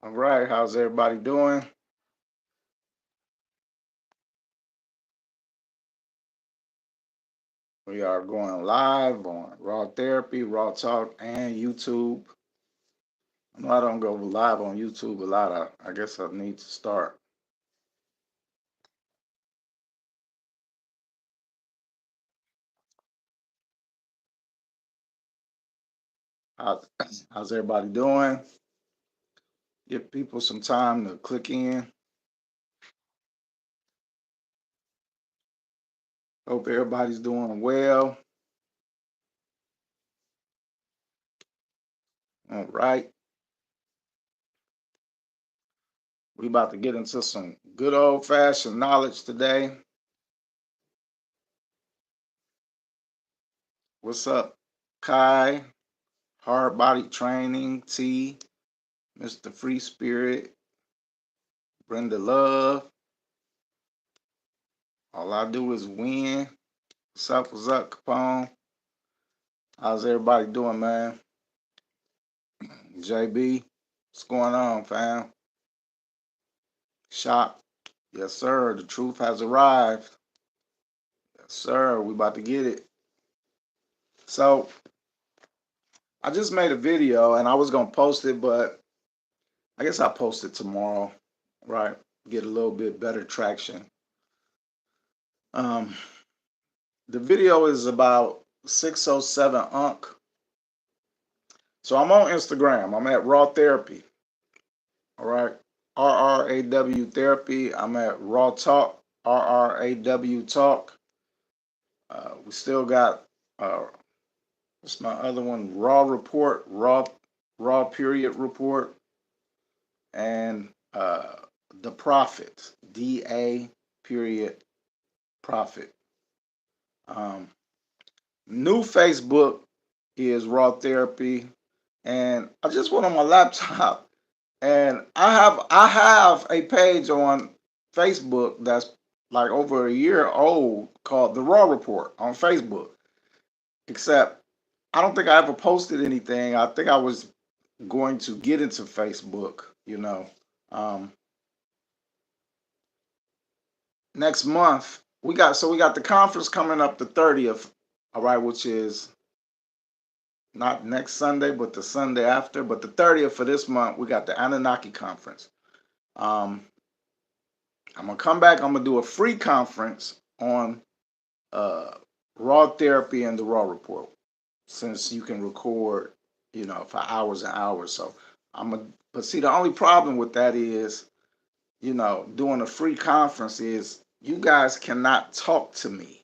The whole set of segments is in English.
All right, how's everybody doing? We are going live on Raw Therapy, Raw Talk, and YouTube. I know I don't go live on YouTube a lot. I guess I need to start. How, how's everybody doing? Give people some time to click in. Hope everybody's doing well. All right. We about to get into some good old fashioned knowledge today. What's up, Kai? Hard Body Training, T, Mr. Free Spirit, Brenda Love. All I do is win. What's up, Capone? How's everybody doing, man? JB, what's going on, fam? Shop, yes, sir. The truth has arrived. Yes, sir. We about to get it. So I just made a video and I was gonna post it, but I guess I'll post it tomorrow, right? Get a little bit better traction. Um, the video is about 607 Unc. So I'm on Instagram. I'm at Raw Therapy. All right. RRAW Therapy. I'm at Raw Talk. RRAW Talk. We still got what's my other one? Raw Report. Raw Period Report. And the Prophet. DA period Prophet. New Facebook is Raw Therapy. And I just went on my laptop and I have a page on Facebook that's like over a year old called the Rraw Report on Facebook. Except I don't think I ever posted anything. I think I was going to get into Facebook, Um, next month we got the conference coming up the 30th, all right, which is not next Sunday, but the Sunday after. But the 30th for this month, we got the Anunnaki conference. Um, I'm gonna come back. I'm gonna do a free conference on uh, Raw Therapy and the Raw Report, since you can record, for hours and hours. So but see, the only problem with that is, doing a free conference is you guys cannot talk to me.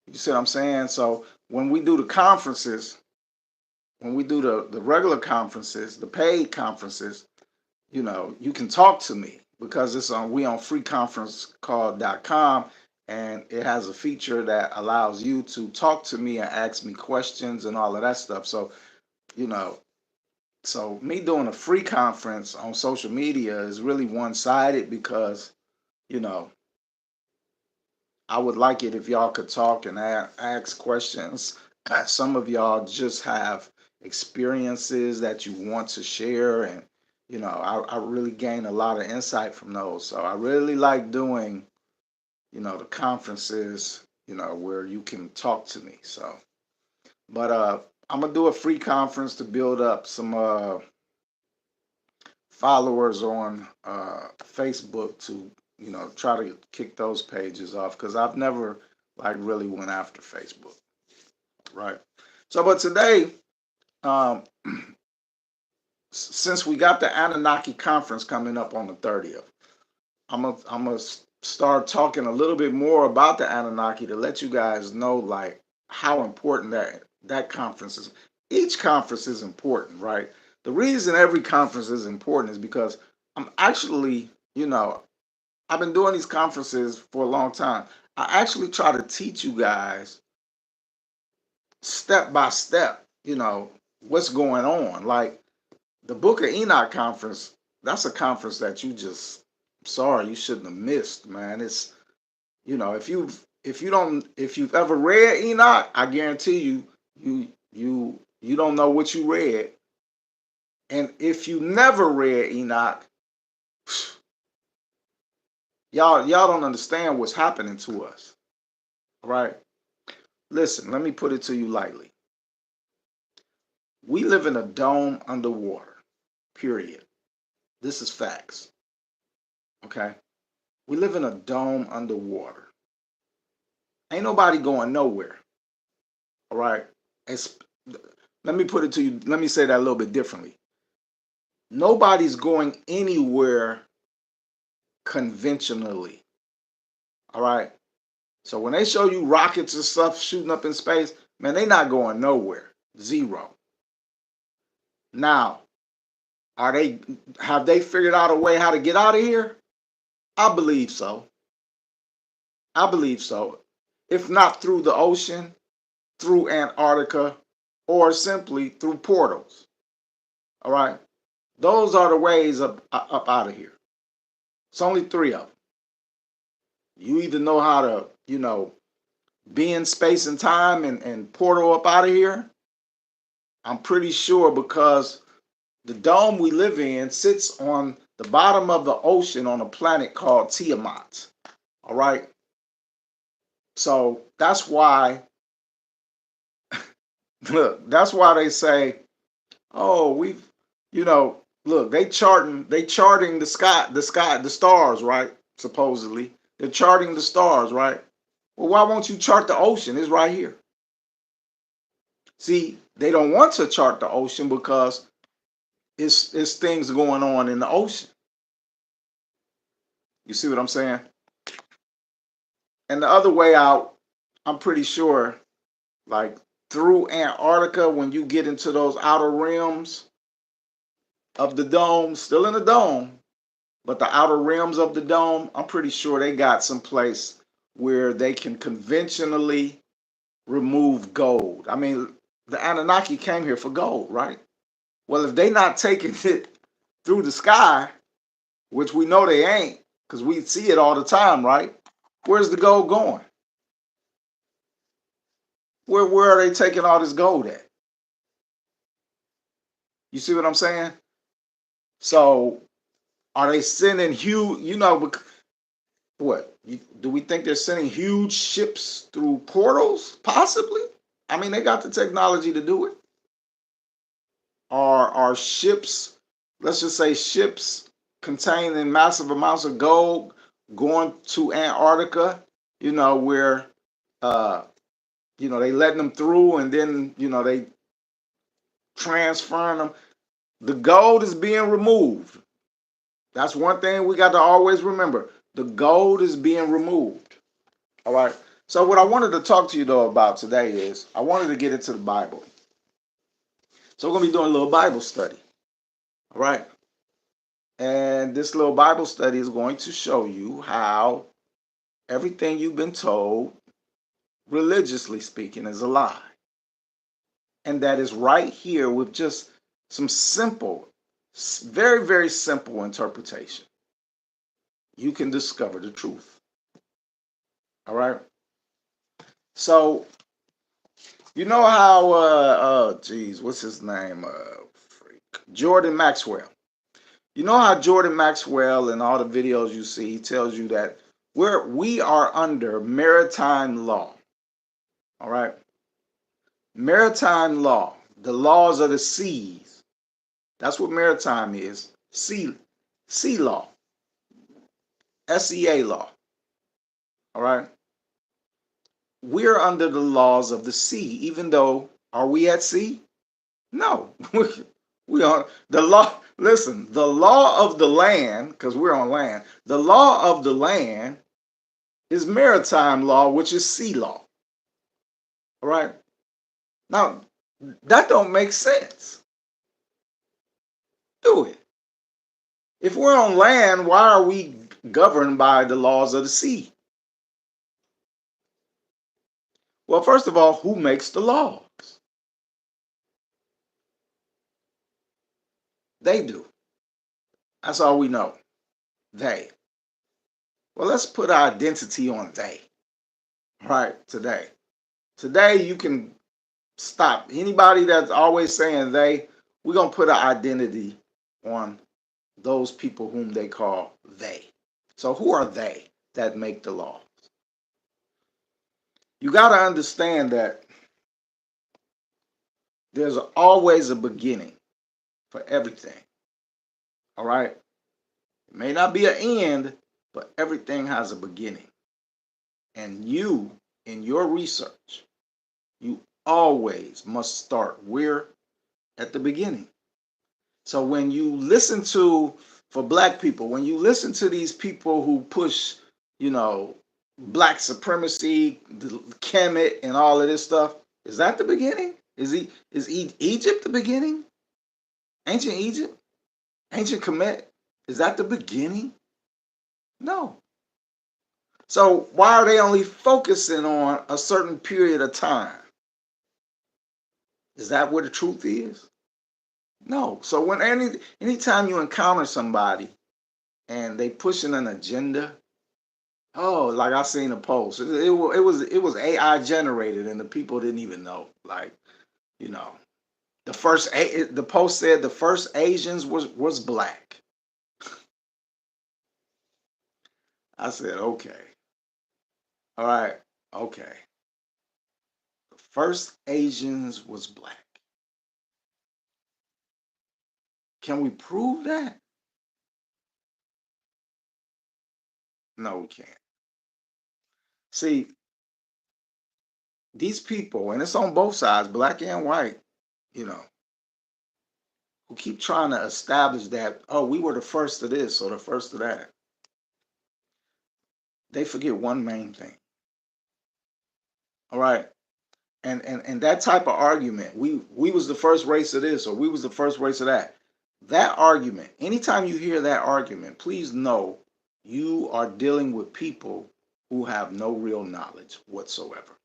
You see what I'm saying? So when we do the conferences, when we do the regular conferences, the paid conferences, you can talk to me because it's on we on freeconferencecall.com, and it has a feature that allows you to talk to me and ask me questions and all of that stuff. So, you know, so me doing a free conference on social media is really one-sided because, you know, I would like it if y'all could talk and ask questions. Some of y'all just have experiences that you want to share, and I really gain a lot of insight from those. So I really like doing, the conferences, where you can talk to me. So, but I'm gonna do a free conference to build up some followers on Facebook to try to kick those pages off because I've never like really went after Facebook, right? So, but today, um, since we got the Anunnaki conference coming up on the 30th, I'm gonna start talking a little bit more about the Anunnaki to let you guys know like how important that conference is. Each conference is important, right? The reason every conference is important is because I'm actually, I've been doing these conferences for a long time. I actually try to teach you guys step by step, what's going on. Like the Book of Enoch conference, that's a conference that sorry, you shouldn't have missed, man. It's, if you've ever read Enoch, I guarantee you don't know what you read. And if you never read Enoch, y'all don't understand what's happening to us. All right? Listen, let me put it to you lightly. We live in a dome underwater, period. This is facts. Okay? We live in a dome underwater. Ain't nobody going nowhere. All right? It's, let me put it to you, let me say that a little bit differently. Nobody's going anywhere conventionally. All right? So when they show you rockets and stuff shooting up in space, man, they not going nowhere. Zero. Now, have they figured out a way how to get out of here? I believe so. I believe so. If not through the ocean, through Antarctica, or simply through portals. All right? Those are the ways up out of here. It's only three of them. You either know how to, be in space and time and portal up out of here. I'm pretty sure because the dome we live in sits on the bottom of the ocean on a planet called Tiamat. All right? So that's why, look, that's why they say, oh, look, they charting the sky, the stars, right? Supposedly. They're charting the stars, right? Well, why won't you chart the ocean? It's right here. See, they don't want to chart the ocean because it's things going on in the ocean. You see what I'm saying? And the other way out, I'm pretty sure, like through Antarctica, when you get into those outer rims of the dome, still in the dome, but the outer rims of the dome, I'm pretty sure they got some place where they can conventionally remove gold. I mean, the Anunnaki came here for gold, right? Well, if they not taking it through the sky, which we know they ain't, because we see it all the time, right? Where's the gold going? Where are they taking all this gold at? You see what I'm saying? So are they sending huge, what? Do we think they're sending huge ships through portals? Possibly. I mean, they got the technology to do it. Are ships, let's just say ships containing massive amounts of gold going to Antarctica, where they letting them through and then, they transferring them. The gold is being removed. That's one thing we got to always remember. The gold is being removed. All right. So what I wanted to talk to you though about today is I wanted to get into the Bible. So we're going to be doing a little Bible study. All right. And this little Bible study is going to show you how everything you've been told, religiously speaking, is a lie. And that is right here with just some simple, very, very simple interpretation. You can discover the truth. All right. So, you know how, what's his name? Jordan Maxwell. You know how Jordan Maxwell in all the videos you see, he tells you that we are under maritime law. All right. Maritime law, the laws of the seas. That's what maritime is. Sea law. SEA law. All right. We're under the laws of the sea, even though, are we at sea? No. We are the law. Listen, the law of the land, because we're on land, the law of the land is maritime law, which is sea law. All right. Now, that don't make sense. Do it? If we're on land, why are we governed by the laws of the sea? Well, first of all, who makes the laws? They do. That's all we know. They. Well, let's put our identity on they. Right, today. Today, you can stop. Anybody that's always saying they, we're going to put an identity on those people whom they call they. So who are they that make the laws? You got to understand that there's always a beginning for everything. All right? It may not be an end, but everything has a beginning. And you, in your research, you always must start where? At the beginning. So when you listen to, for black people, when you listen to these people who push, black supremacy, the Kemet, and all of this stuff, is that the beginning? Is Egypt the beginning? Ancient Egypt? Ancient Kemet? Is that the beginning? No. So why are they only focusing on a certain period of time? Is that where the truth is? No. So when anytime you encounter somebody and they pushing an agenda, oh, like I seen a post. It was AI generated, and the people didn't even know. Like, the post said the first Asians was black. I said, okay, all right, okay. The first Asians was black. Can we prove that? No, we can't. See, these people, and it's on both sides, black and white, who keep trying to establish that, oh, we were the first of this or the first of that. They forget one main thing. All right. And that type of argument, we was the first race of this or we was the first race of that. That argument, anytime you hear that argument, please know you are dealing with people who have no real knowledge whatsoever.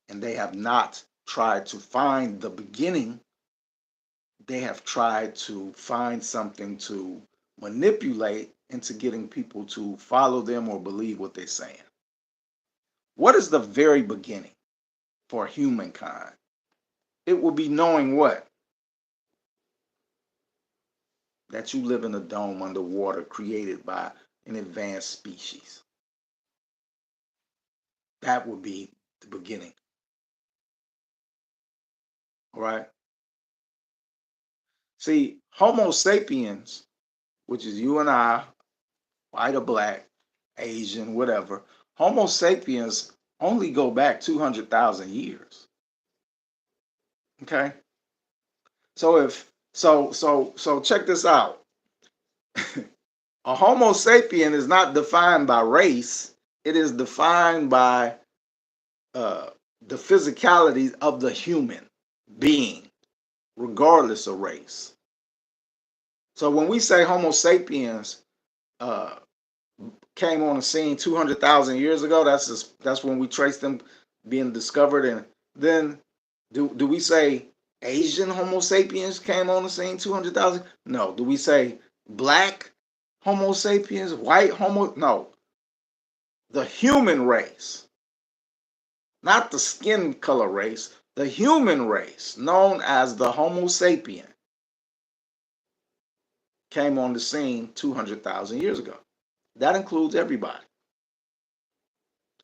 And they have not tried to find the beginning. They have tried to find something to manipulate into getting people to follow them or believe what they're saying. What is the very beginning for humankind? It will be knowing what? That you live in a dome underwater created by an advanced species. That would be the beginning. All right? See, Homo sapiens, which is you and I, white or black, Asian, whatever, Homo sapiens only go back 200,000 years. Okay? So so check this out. A Homo sapien is not defined by race. It is defined by the physicality of the human being, regardless of race. So when we say Homo sapiens came on the scene 200,000 years ago, that's when we trace them being discovered. And then do we say Asian Homo sapiens came on the scene 200,000? No. Do we say black Homo sapiens, white Homo? No. The human race, not the skin color race, the human race, known as the Homo sapien, came on the scene 200,000 years ago. That includes everybody.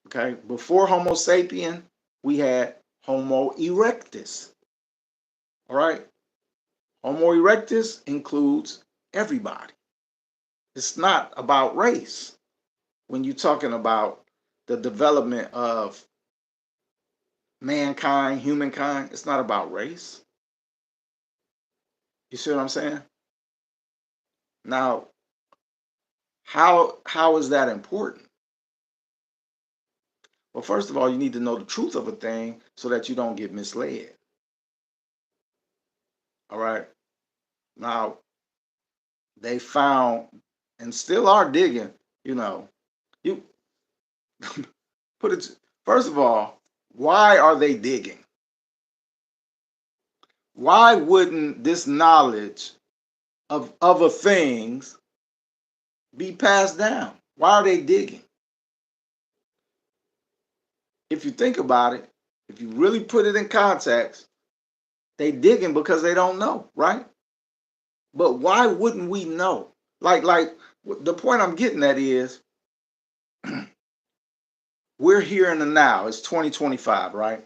Okay, before Homo sapien, we had Homo erectus. All right, Homo erectus includes everybody. It's not about race when you're talking about the development of mankind, humankind. It's not about race. You see what I'm saying? Now, how is that important? Well, first of all, you need to know the truth of a thing so that you don't get misled. All right. Now, they found and still are digging, you put it, first of all, why are they digging? Why wouldn't this knowledge of other things be passed down? Why are they digging? If you think about it, if you really put it in context, They digging because they don't know, right? But why wouldn't we know? Like the point I'm getting at is we're here in the now. It's 2025, right?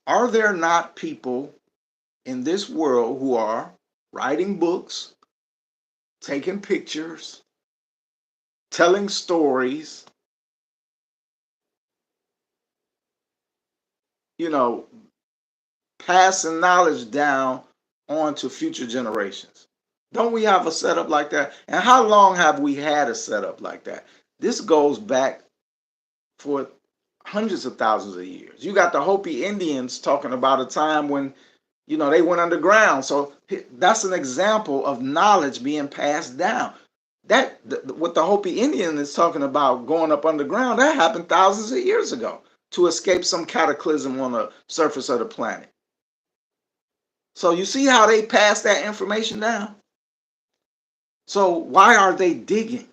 Are there not people in this world who are writing books, taking pictures, telling stories, you know, passing knowledge down on to future generations? Don't we have a setup like that? And how long have we had a setup like that? This goes back for hundreds of thousands of years. You got the Hopi Indians talking about a time when, they went underground. So that's an example of knowledge being passed down. What the Hopi Indian is talking about going up underground, that happened thousands of years ago to escape some cataclysm on the surface of the planet. So you see how they pass that information down? So why are they digging?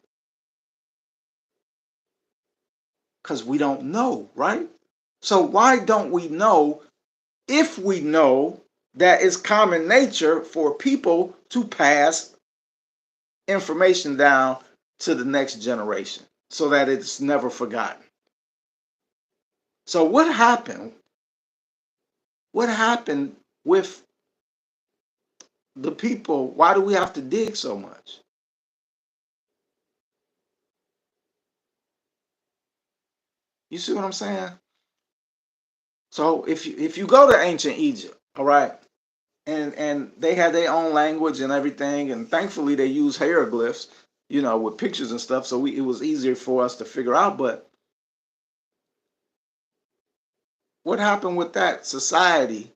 Because we don't know, right? So why don't we know if we know that it's common nature for people to pass information down to the next generation so that it's never forgotten? So what happened? What happened with the people? Why do we have to dig so much? You see what I'm saying? So if you go to ancient Egypt, all right, and they had their own language and everything, and thankfully they use hieroglyphs, with pictures and stuff, so it was easier for us to figure out. But what happened with that society?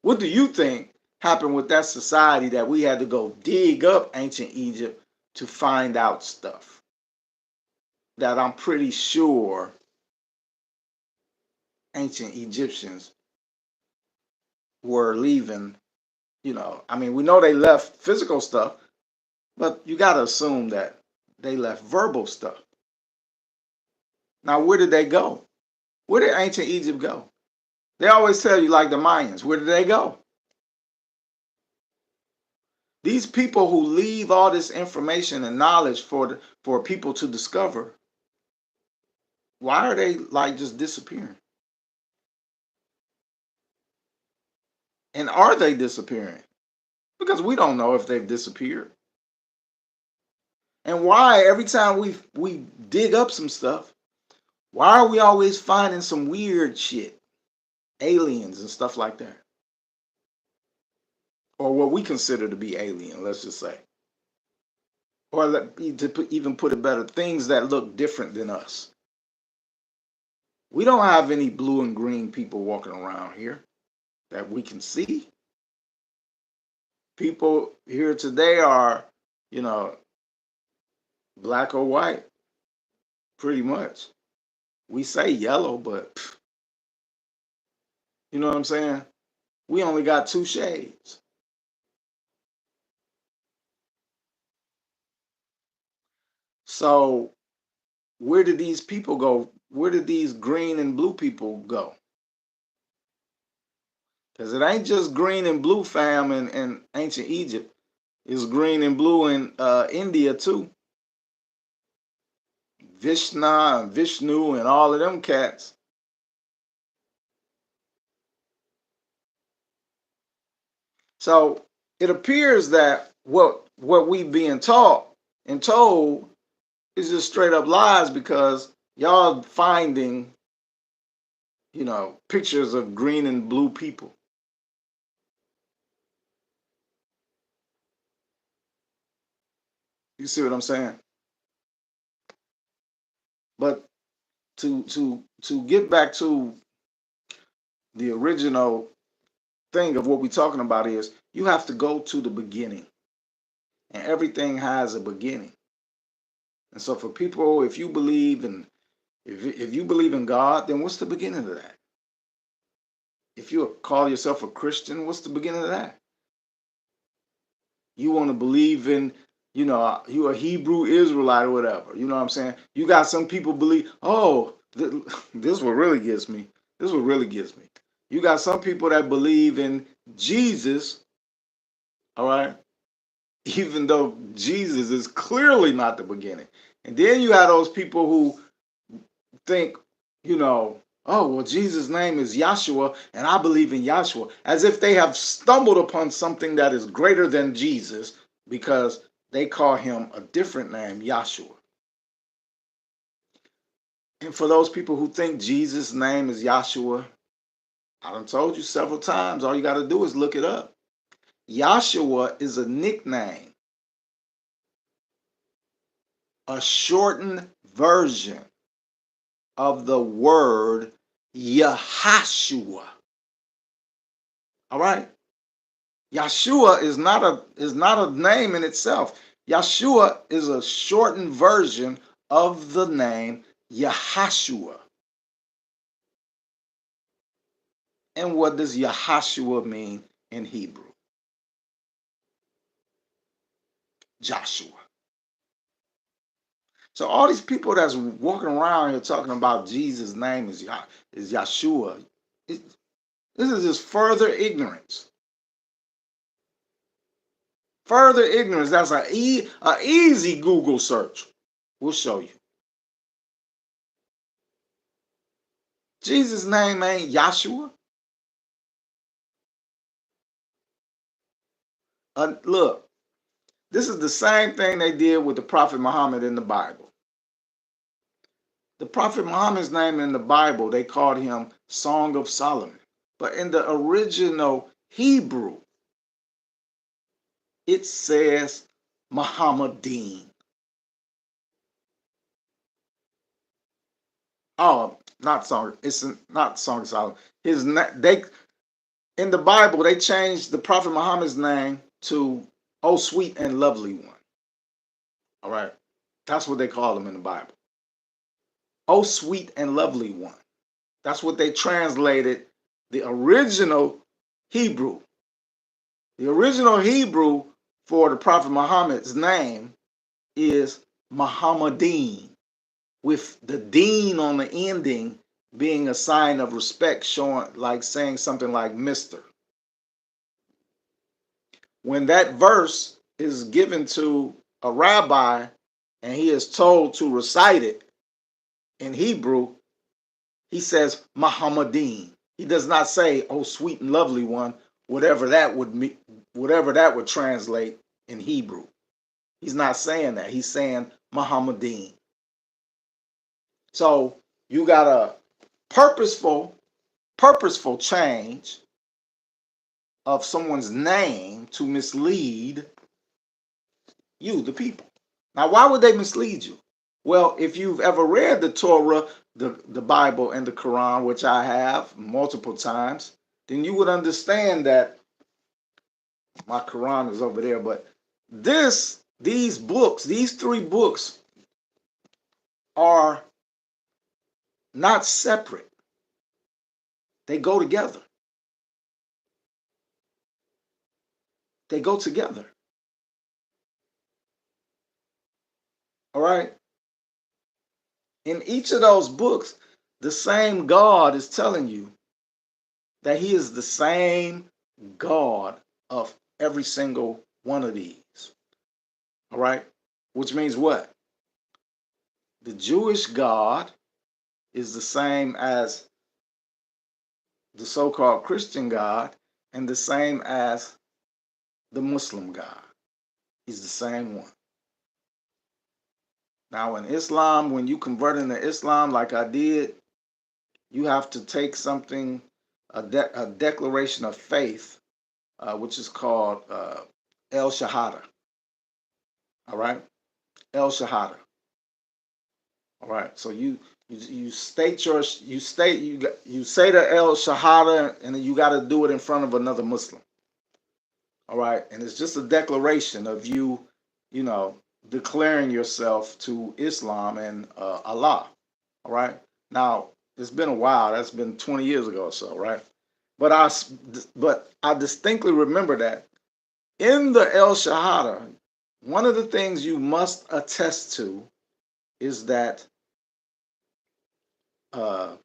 What do you think happened with that society that we had to go dig up ancient Egypt to find out stuff that I'm pretty sure ancient Egyptians were leaving? I mean, we know they left physical stuff, but you got to assume that they left verbal stuff. Now, where did they go? Where did ancient Egypt go? They always tell you, like the Mayans, where did they go? These people who leave all this information and knowledge for people to discover, why are they like just disappearing? And are they disappearing? Because we don't know if they've disappeared. And why every time we dig up some stuff, why are we always finding some weird shit? Aliens and stuff like that. Or what we consider to be alien, let's just say. Or even put it better, things that look different than us. We don't have any blue and green people walking around here that we can see. People here today are, black or white, pretty much. We say yellow, but you know what I'm saying? We only got two shades. So where did these people go? Where did these green and blue people go? Because it ain't just green and blue, fam, in ancient Egypt. It's green and blue in India too. Vishna and Vishnu and all of them cats. So it appears that what we being taught and told is just straight up lies, because y'all finding, pictures of green and blue people. You see what I'm saying? But to get back to the original thing of what we're talking about is you have to go to the beginning, and everything has a beginning. And so for people, if you believe in God, then what's the beginning of that? If you call yourself a Christian, what's the beginning of that? You want to believe in, you're a Hebrew Israelite or whatever. You know what I'm saying? You got some people believe, oh, this what really gets me. This what really gets me. You got some people that believe in Jesus, all right, even though Jesus is clearly not the beginning. And then you have those people who think, oh, well, Jesus' name is Yahshua, and I believe in Yahshua, as if they have stumbled upon something that is greater than Jesus because they call him a different name, Yahshua. And for those people who think Jesus' name is Yahshua, I done told you several times, all you got to do is look it up. Yahshua is a nickname, a shortened version of the word Yahashua. All right? Yahshua is not a name in itself. Yahshua is a shortened version of the name Yahashua. And what does Yahashua mean in Hebrew? Joshua. So all these people that's walking around here talking about Jesus' name is Yahshua, this is just further ignorance. Further ignorance. That's an easy Google search. We'll show you. Jesus' name ain't Yahshua. Look, this is the same thing they did with the Prophet Muhammad in the Bible. The Prophet Muhammad's name in the Bible, they called him Song of Solomon. But in the original Hebrew, it says Muhammadin. Oh, not Song. It's not Song of Solomon. They in the Bible they changed the Prophet Muhammad's name to "Oh Sweet and Lovely One." All right, that's what they call him in the Bible. "Oh Sweet and Lovely One." That's what they translated the original Hebrew. The original Hebrew for the Prophet Muhammad's name is Muhammadin, with the deen on the ending being a sign of respect, showing like saying something like Mr. When that verse is given to a rabbi and he is told to recite it in Hebrew, he says Muhammadin. He does not say, "Oh, sweet and lovely one," whatever that would translate in Hebrew. He's not saying that. He's saying Muhammadin. So you got a purposeful change of someone's name to mislead you, the people. Now, why would they mislead you? Well, if you've ever read the Torah, the Bible, and the Quran, which I have multiple times, then you would understand that my Quran is over there. But these books, these three books, are not separate. They go together. They go together. All right? In each of those books, the same God is telling you that he is the same God of every single one of these. All right? Which means what? The Jewish God is the same as the so-called Christian God and the same as the Muslim God. He's the same one. Now in Islam, when you convert into Islam like I did, you have to take something, a declaration of faith, which is called El Shahada. All right? El Shahada. All right. So you say the El Shahada, and then you got to do it in front of another Muslim. All right, and it's just a declaration of you declaring yourself to Islam and Allah. All right. Now it's been a while. That's been 20 years ago or so, right? But I distinctly remember that in the El Shahada, one of the things you must attest to is that Allah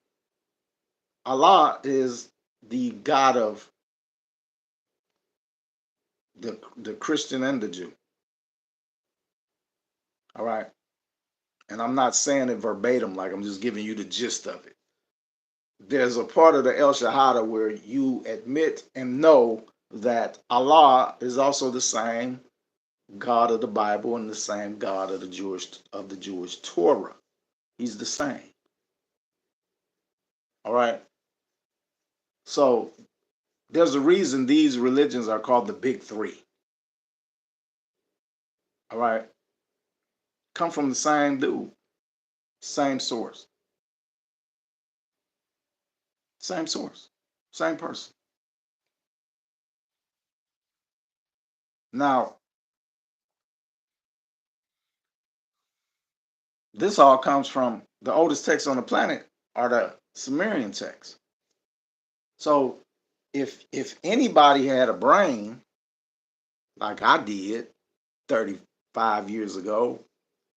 is the God of the Christian and the Jew. All right. And I'm not saying it verbatim, like I'm just giving you the gist of it. There's a part of the El Shahada where you admit and know that Allah is also the same God of the Bible and the same God of the Jewish Torah. He's the same. All right. So there's a reason these religions are called the big three. All right. Come from the same dude, same source, same source, same person. Now, this all comes from the oldest texts on the planet are the Sumerian texts. So if anybody had a brain like I did 35 years ago,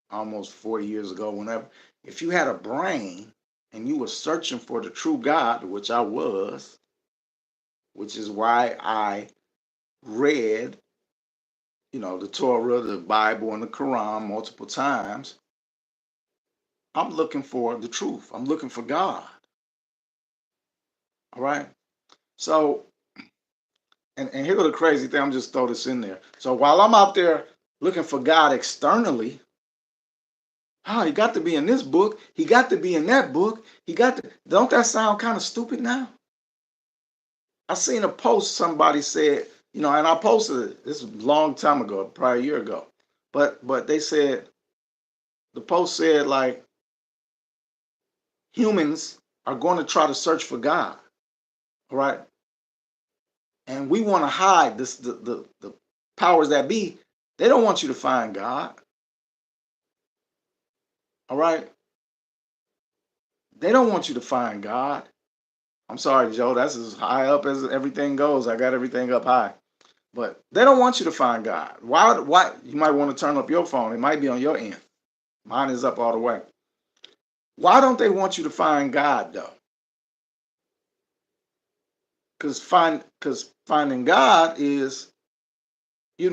almost 40 years ago, whenever, if you had a brain and you were searching for the true God, which I was, which is why I read, the Torah, the Bible, and the Quran multiple times, I'm looking for the truth. I'm looking for God. All right. So, and here's the crazy thing, I'm just throw this in there. So while I'm out there looking for God externally, he got to be in this book. He got to be in that book. Don't that sound kind of stupid now? I seen a post somebody said, and I posted it. This was a long time ago, probably a year ago. But they said, the post said like, humans are going to try to search for God. All right. And we want to hide this, the powers that be. They don't want you to find God. All right. They don't want you to find God. I'm sorry, Joe. That's as high up as everything goes. I got everything up high. But they don't want you to find God. Why? You might want to turn up your phone. It might be on your end. Mine is up all the way. Why don't they want you to find God, though? Because finding God is, is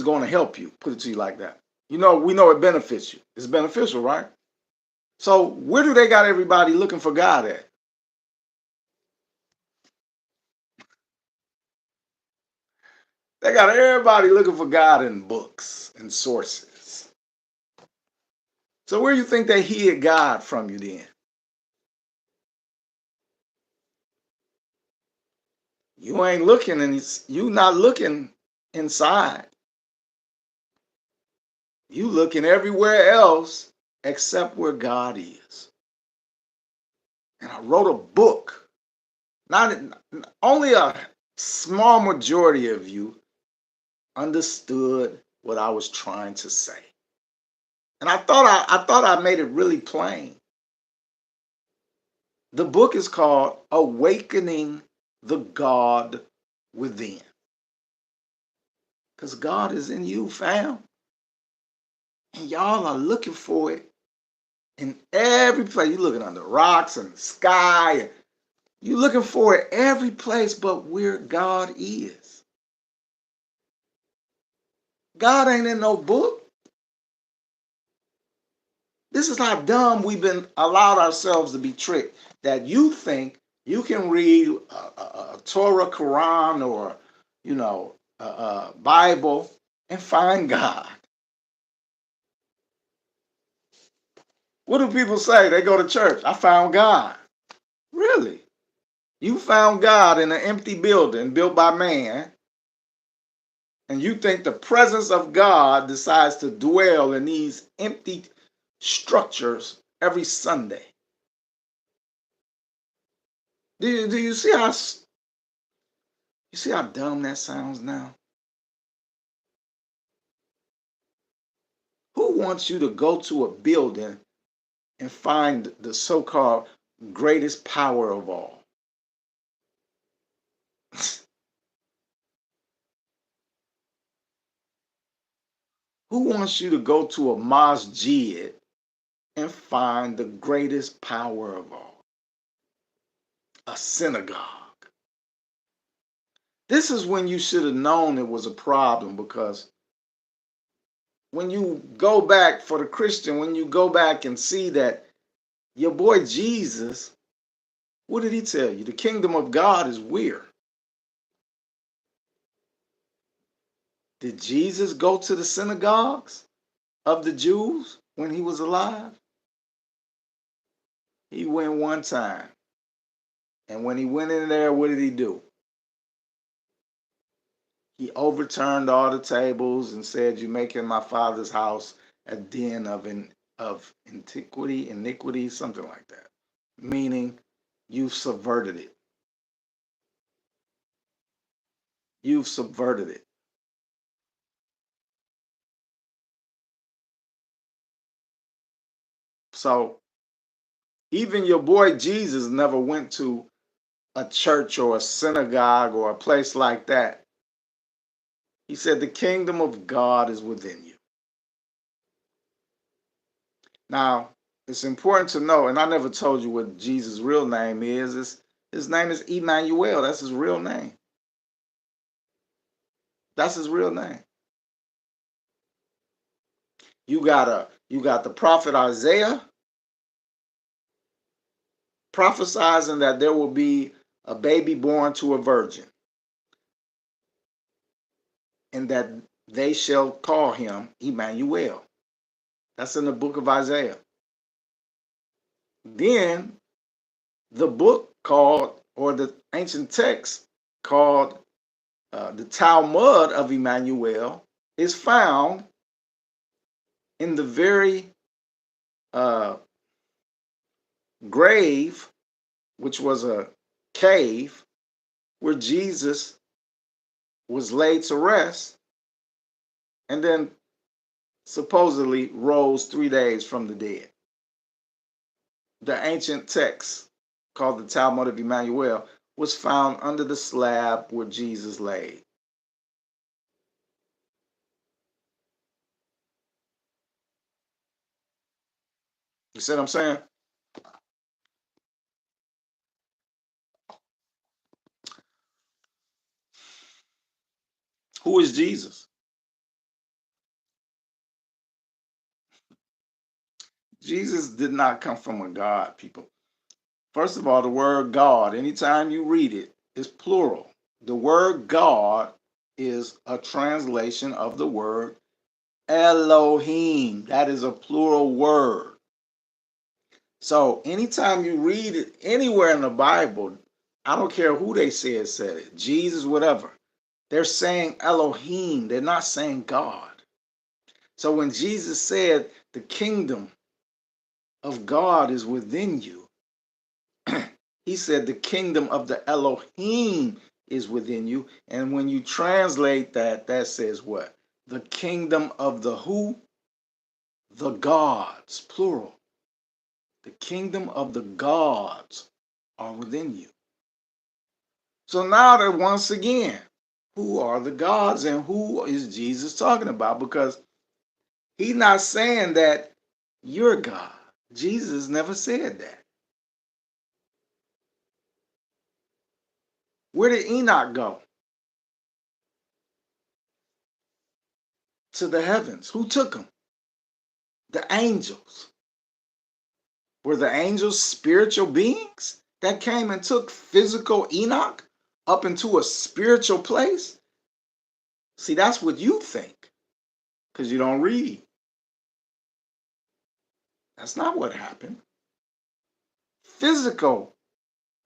going to help you. Put it to you like that. We know it benefits you. It's beneficial, right? So where do they got everybody looking for God at? They got everybody looking for God in books and sources. So where do you think they hid God from you then? You ain't looking, and you not looking inside. You looking everywhere else except where God is. And I wrote a book. Not only a small majority of you understood what I was trying to say. And I thought I made it really plain. The book is called Awakening the God Within. Because God is in you, fam. And y'all are looking for it in every place. You're looking under rocks and the sky. You're looking for it every place but where God is. God ain't in no book. This is how dumb we've been allowed ourselves to be tricked. That you think you can read a Torah, Quran, or Bible and find God. What do people say? They go to church. I found God. Really? You found God in an empty building built by man, and you think the presence of God decides to dwell in these empty structures every Sunday. Do you see how dumb that sounds now? Who wants you to go to a building and find the so-called greatest power of all? Who wants you to go to a masjid and find the greatest power of all? a synagogue. This is when you should have known it was a problem, because when you go back, for the Christian, when you go back and see that your boy Jesus, what did he tell you? The kingdom of God is where? Did Jesus go to the synagogues of the Jews when he was alive? He went one time. And when he went in there, what did he do? He overturned all the tables and said, "You make in my father's house a den of iniquity, something like that." Meaning, you've subverted it. You've subverted it. So even your boy Jesus never went to a church or a synagogue or a place like that. He said the kingdom of God is within you. Now, it's important to know, and I never told you what Jesus' real name is. His name is Emmanuel. That's his real name. That's his real name. You got the prophet Isaiah prophesizing that there will be a baby born to a virgin, and that they shall call him Emmanuel. That's in the book of Isaiah. Then the book called, or the ancient text called the Talmud of Emmanuel, is found in the very grave, which was a cave where Jesus was laid to rest, and then supposedly rose 3 days from the dead. The ancient text called the Talmud of Emmanuel was found under the slab where Jesus lay. You see what I'm saying? Who is Jesus? Jesus did not come from a God, people. First of all, the word God, anytime you read it, is plural. The word God is a translation of the word Elohim. That is a plural word. So anytime you read it anywhere in the Bible, I don't care who they said it, Jesus, whatever, they're saying Elohim. They're not saying God. So when Jesus said the kingdom of God is within you, he said the kingdom of the Elohim is within you. And when you translate that, that says what? The kingdom of the who? The gods, plural. The kingdom of the gods are within you. So now that once again, who are the gods and who is Jesus talking about? Because he's not saying that you're God. Jesus never said that. Where did Enoch go? To the heavens. Who took him? The angels. Were the angels spiritual beings that came and took physical Enoch up into a spiritual place? See, that's what you think, because you don't read. That's not what happened. Physical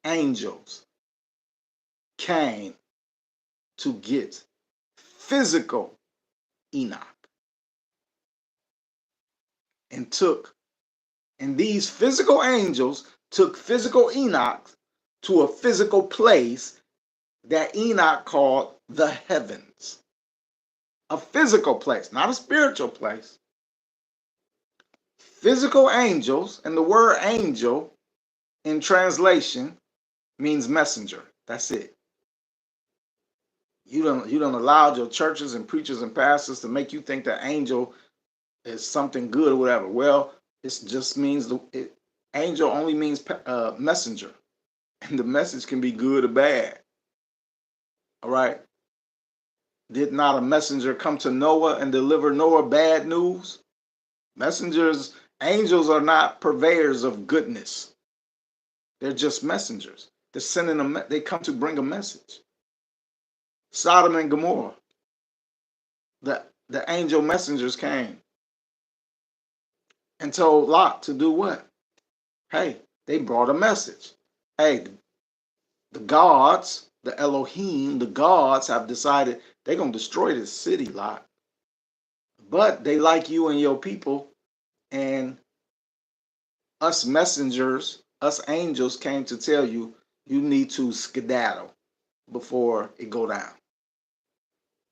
angels came to get physical Enoch and these physical angels took physical Enoch to a physical place that Enoch called the heavens. A physical place, not a spiritual place. Physical angels, and the word angel in translation means messenger. That's it. You don't allow your churches and preachers and pastors to make you think that angel is something good or whatever. Well, it just means angel only means messenger. And the message can be good or bad. All right. Did not a messenger come to Noah and deliver Noah bad news? Messengers, angels are not purveyors of goodness. They're just messengers. They're sending they come to bring a message. Sodom and Gomorrah, the angel messengers came and told Lot to do what? Hey, they brought a message. Hey, the gods, the Elohim, the gods have decided they're going to destroy this city, Lot. But they like you and your people, and us messengers, us angels came to tell you you need to skedaddle before it go down.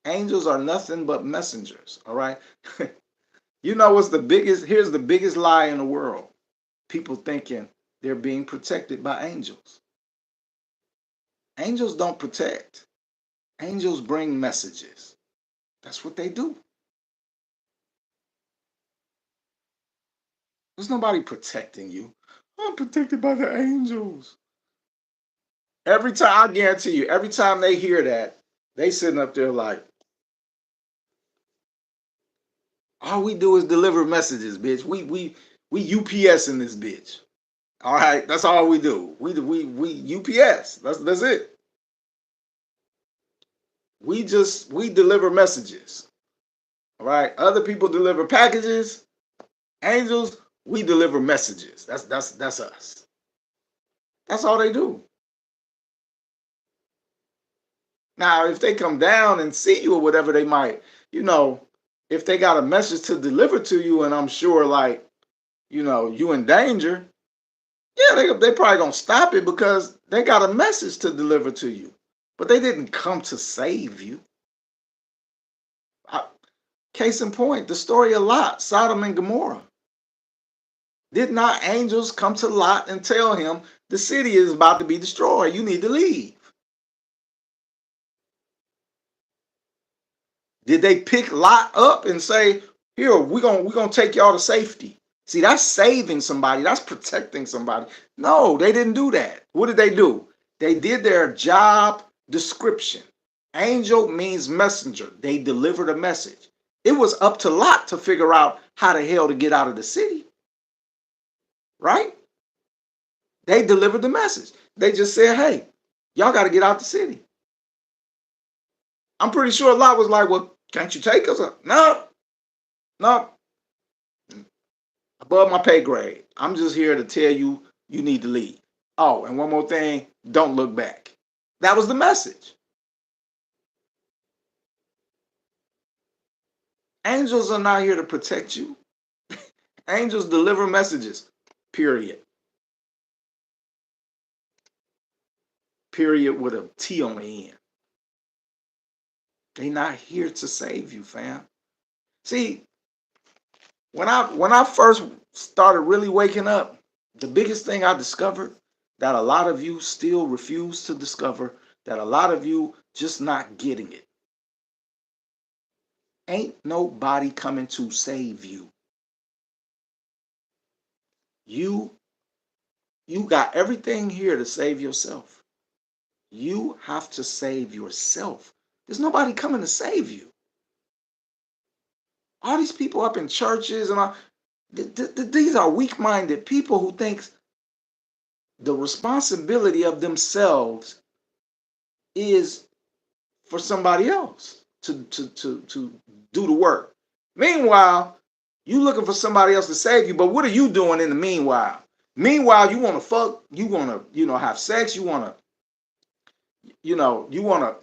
Angels are nothing but messengers, all right? You know what's the biggest, here's the biggest lie in the world. People thinking they're being protected by angels. Angels don't protect. Angels bring messages. That's what they do. There's nobody protecting you. I'm protected by the angels. Every time, I guarantee you, every time they hear that, they sitting up there like, all we do is deliver messages, bitch. We UPS in this bitch. All right, that's all we do. We UPS. That's it. We deliver messages. All right. Other people deliver packages. Angels, we deliver messages. That's us. That's all they do. Now, if they come down and see you or whatever, they might, if they got a message to deliver to you, and I'm sure, like, you in danger, yeah, they probably gonna stop it because they got a message to deliver to you. But they didn't come to save you. Case in point, the story of Lot, Sodom and Gomorrah. Did not angels come to Lot and tell him the city is about to be destroyed? You need to leave. Did they pick Lot up and say, here, we're gonna take y'all to safety? See, that's saving somebody, that's protecting somebody. No, they didn't do that. What did they do? They did their job description. Angel means messenger. They delivered a message. It was up to Lot to figure out how the hell to get out of the city. Right? They delivered the message. They just said, hey, y'all got to get out the city. I'm pretty sure Lot was like, well, can't you take us? No. Above my pay grade. I'm just here to tell you, you need to leave. Oh, and one more thing, don't look back. That was the message. Angels are not here to protect you. Angels deliver messages, period. Period with a T on the end. They're not here to save you, fam. See, when I first started really waking up, the biggest thing I discovered that a lot of you still refuse to discover, that a lot of you just not getting it. Ain't nobody coming to save you. You got everything here to save yourself. You have to save yourself. There's nobody coming to save you. All these people up in churches and all, these are weak-minded people who think the responsibility of themselves is for somebody else to do the work. Meanwhile, you looking for somebody else to save you, but what are you doing in the meanwhile? Meanwhile, you want to fuck, you want to, have sex, you want to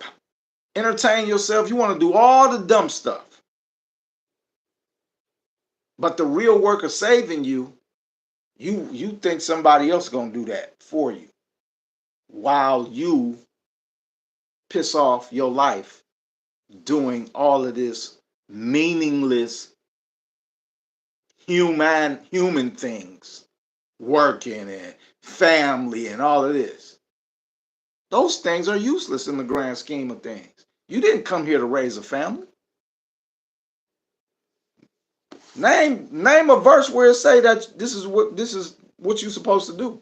entertain yourself, you want to do all the dumb stuff. But the real work of saving you, you think somebody else is going to do that for you while you piss off your life doing all of this meaningless human things, working and family and all of this. Those things are useless in the grand scheme of things. You didn't come here to raise a family. Name a verse where it say that this is what you're supposed to do.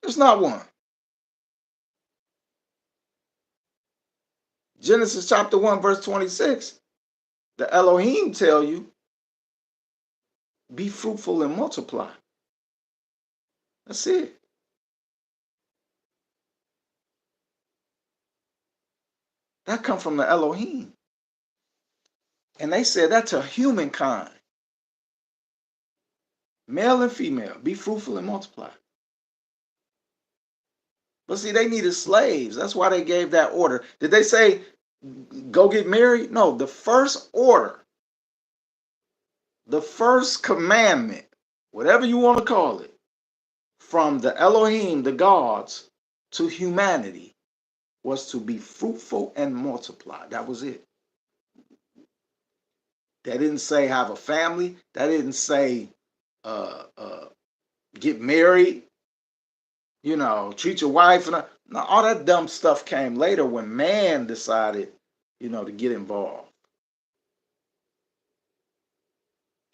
There's not one. Genesis chapter 1, verse 26, the Elohim tell you, be fruitful and multiply. That's it. That come from the Elohim. And they said that to humankind. Male and female, be fruitful and multiply. But see, they needed slaves. That's why they gave that order. Did they say, go get married? No, the first order, the first commandment, whatever you want to call it, from the Elohim, the gods, to humanity, was to be fruitful and multiply. That was it. That didn't say have a family. That didn't say get married. You know, treat your wife. And all that dumb stuff came later when man decided, you know, to get involved.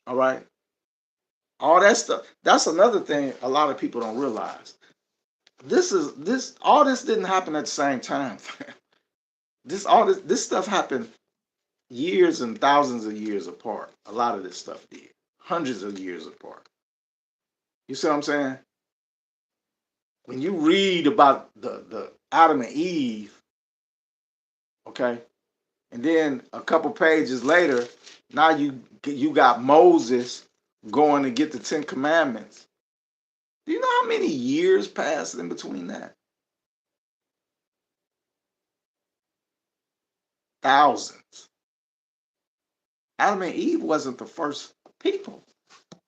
All right. All that stuff. That's another thing a lot of people don't realize. All this didn't happen at the same time. This stuff happened years and thousands of years apart. A lot of this stuff did. Hundreds of years apart. You see what I'm saying? When you read about the Adam and Eve, okay, and then a couple pages later, now you got Moses going to get the 10 Commandments. Do you know how many years passed in between that? Thousands. Adam and Eve wasn't the first people.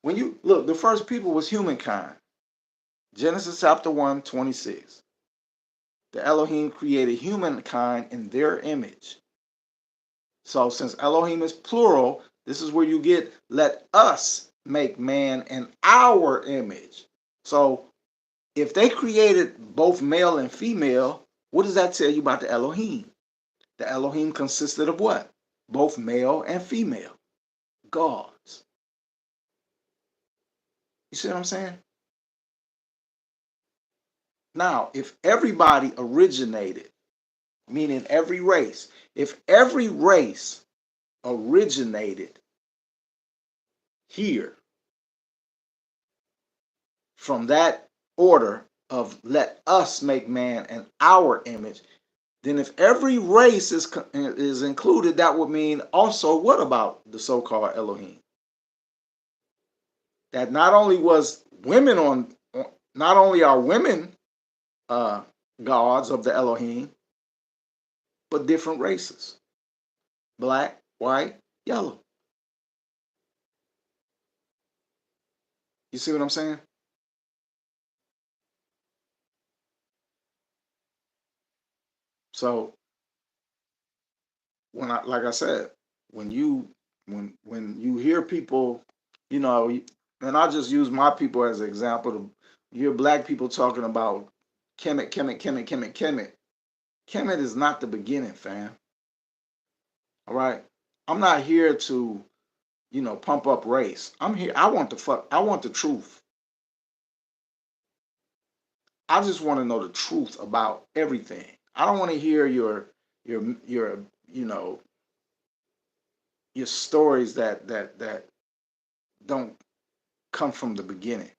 When you look, the first people was humankind. Genesis chapter 1, 26. The Elohim created humankind in their image. So since Elohim is plural, this is where you get, let us make man in our image. So if they created both male and female, what does that tell you about the Elohim? The Elohim consisted of what? Both male and female gods. You see what I'm saying? Now, if everybody originated, meaning every race, if every race originated here from that order of let us make man in our image, then if every race is included, that would mean also what about the so-called Elohim? That not only was women not only are women gods of the Elohim, but different races. Black, white, yellow. You see what I'm saying? So like I said, when you hear people, you know, and I just use my people as an example. You hear black people talking about Kemet. Kemet is not the beginning, fam. All right. I'm not here to, you know, pump up race. I'm here. I want the truth. I just want to know the truth about everything. I don't want to hear your you know, your stories that don't come from the beginning.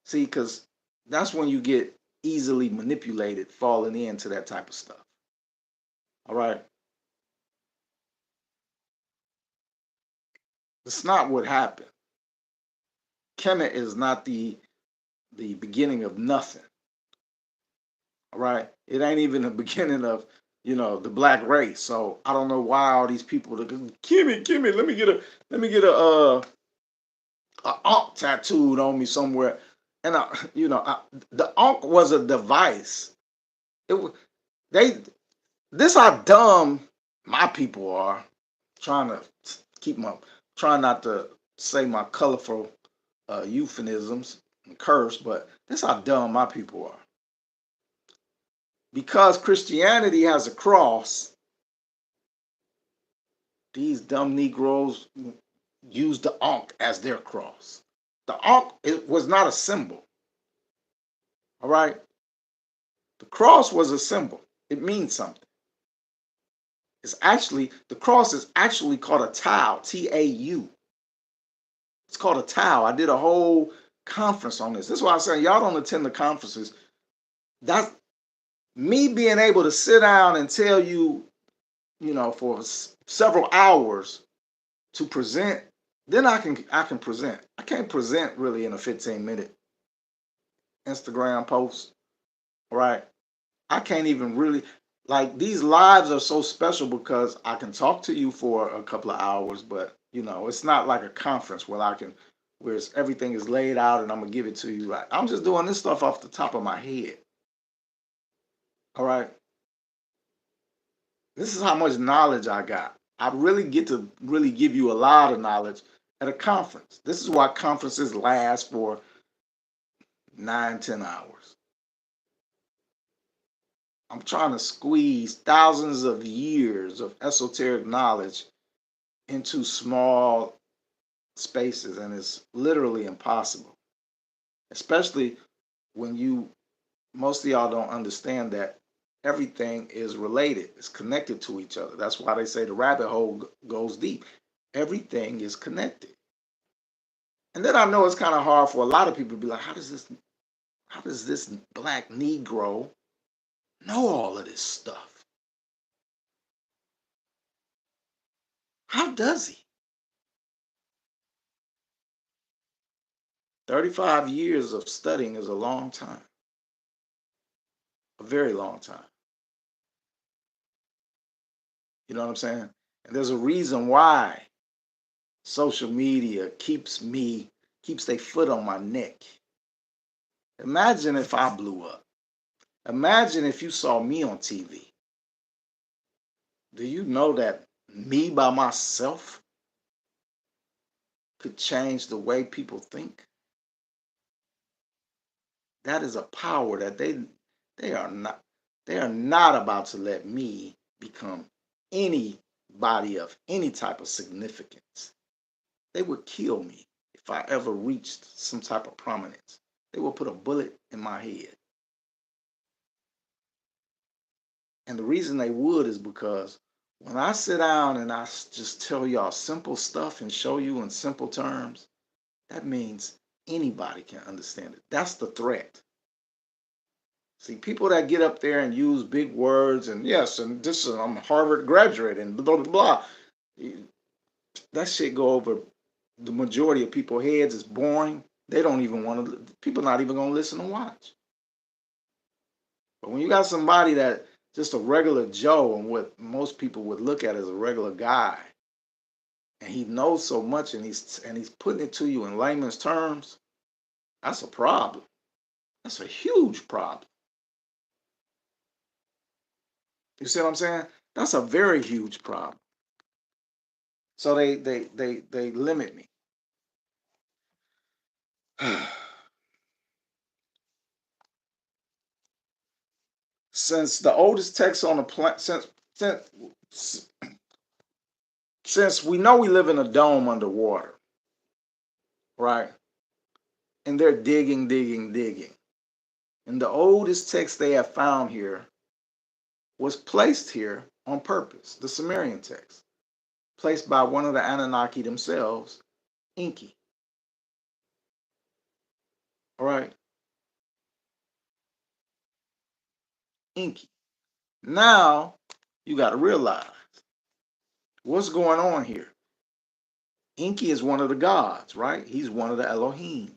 See, because that's when you get easily manipulated, falling into that type of stuff. All right. It's not what happened. Kemet is not the beginning of nothing. All right. It ain't even the beginning of, you know, the black race. So I don't know why all these people Kemet, let me get a ankh tattooed on me somewhere. And the ankh was a device. It was this how dumb my people are. Trying to trying not to say my colorful euphemisms and curse, but this how dumb my people are. Because Christianity has a cross, these dumb Negroes use the ankh as their cross. The ankh, it was not a symbol. All right. The cross was a symbol. It means something. The cross is actually called a tau, T-A-U. It's called a tau. I did a whole conference on this. This is why I'm saying y'all don't attend the conferences. That's me being able to sit down and tell you, for several hours to present. Then I can present. I can't present really in a 15-minute Instagram post, right? I can't even really, like, these lives are so special because I can talk to you for a couple of hours, but it's not like a conference where everything is laid out and I'm gonna give it to you. Like, I'm just doing this stuff off the top of my head. All right. This is how much knowledge I got. I really get to really give you a lot of knowledge at a conference. This is why conferences last for 9-10 hours. I'm trying to squeeze thousands of years of esoteric knowledge into small spaces, and it's literally impossible. Especially when most of y'all don't understand that everything is related, it's connected to each other. That's why they say the rabbit hole goes deep. Everything is connected. And then I know it's kind of hard for a lot of people to be like, how does this black Negro know all of this stuff? How does he? 35 years of studying is a long time. A very long time. You know what I'm saying? And there's a reason why social media keeps their foot on my neck. Imagine if I blew up. Imagine if you saw me on TV. Do you know that me by myself could change the way people think? That is a power that they are not about to let me become anybody of any type of significance. They would kill me if I ever reached some type of prominence. They will put a bullet in my head. And the reason they would is because when I sit down and I just tell y'all simple stuff and show you in simple terms, that means anybody can understand it. That's the threat. See, people that get up there and use big words and yes, and I'm a Harvard graduate and blah, blah, blah. That shit go over the majority of people's heads. Is boring. They don't even want to, people not even going to listen and watch. But when you got somebody that just a regular Joe and what most people would look at as a regular guy, and he knows so much and he's putting it to you in layman's terms, that's a problem. That's a huge problem. You see what I'm saying? That's a very huge problem. So they limit me. Since the oldest text on the planet, since we know we live in a dome underwater, right? And they're digging. And the oldest text they have found here was placed here on purpose, the Sumerian text, placed by one of the Anunnaki themselves, Enki. All right? Enki. Now, you got to realize what's going on here. Enki is one of the gods, right? He's one of the Elohim.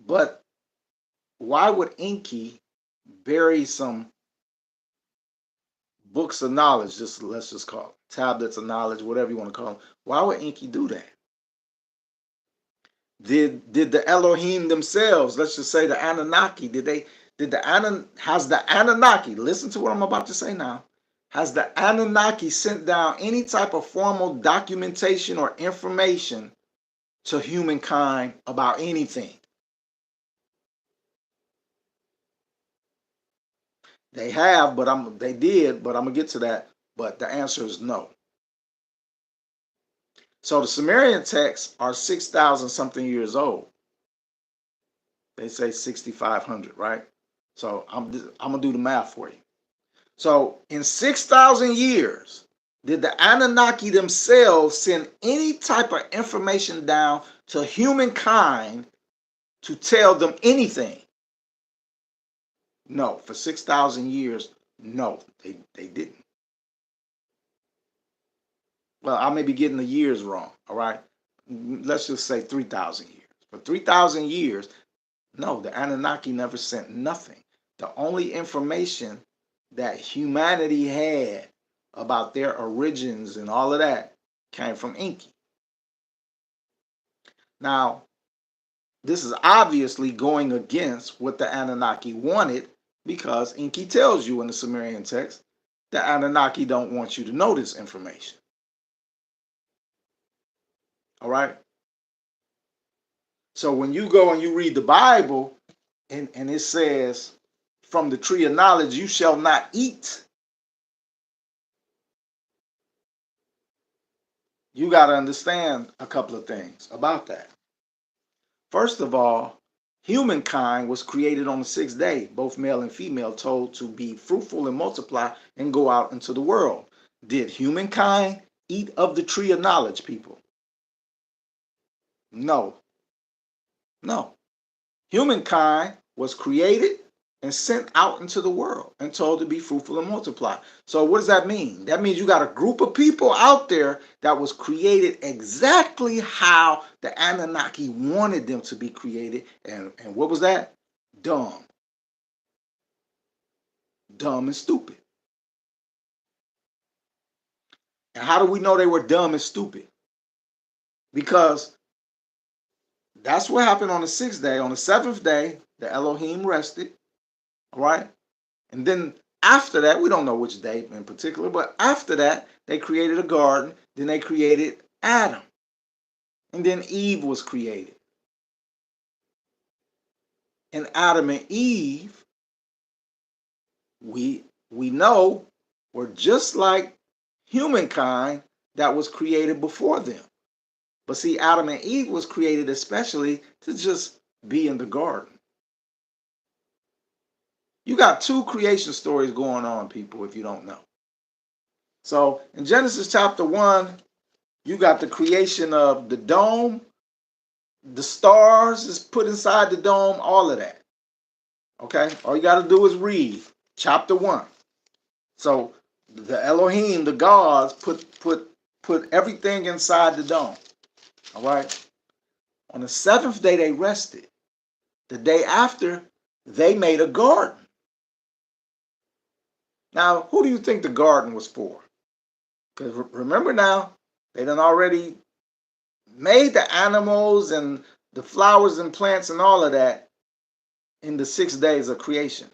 But why would Enki bury some books of knowledge, let's just call it tablets of knowledge, whatever you want to call them? Why would Enki do that? Did the Elohim themselves, let's just say the Anunnaki, has the Anunnaki, listen to what I'm about to say now, has the Anunnaki sent down any type of formal documentation or information to humankind about anything? They have, but they did, but I'm gonna get to that. But the answer is no. So the Sumerian texts are 6,000 something years old. They say 6,500, right? So I'm gonna do the math for you. So in 6,000 years, did the Anunnaki themselves send any type of information down to humankind to tell them anything? No. For 6,000 years, no, they didn't. Well, I may be getting the years wrong, all right? Let's just say 3,000 years. For 3,000 years, no, the Anunnaki never sent nothing. The only information that humanity had about their origins and all of that came from Enki. Now, this is obviously going against what the Anunnaki wanted, because Enki tells you in the Sumerian text the Anunnaki don't want you to know this information. All right? So when you go and you read the Bible and it says, from the tree of knowledge you shall not eat, you got to understand a couple of things about that. First of all, humankind was created on the sixth day, both male and female, told to be fruitful and multiply and go out into the world. Did humankind eat of the tree of knowledge, people? No. No. Humankind was created and sent out into the world and told to be fruitful and multiply. So what does that mean? That means you got a group of people out there that was created exactly how the Anunnaki wanted them to be created. And what was that? Dumb. Dumb and stupid. And how do we know they were dumb and stupid? Because that's what happened on the sixth day. On the seventh day, the Elohim rested, all right? And then after that, we don't know which day in particular, but after that, they created a garden. Then they created Adam. And then Eve was created. And Adam and Eve, we know, were just like humankind that was created before them. But see, Adam and Eve was created especially to just be in the garden. You got two creation stories going on, people, if you don't know. So in Genesis chapter 1, you got the creation of the dome, the stars is put inside the dome, all of that. Okay? All you got to do is read chapter 1. So the Elohim, the gods, put everything inside the dome. All right? On the seventh day, they rested. The day after, they made a garden. Now, who do you think the garden was for? Because remember now, they done already made the animals and the flowers and plants and all of that in the 6 days of creation.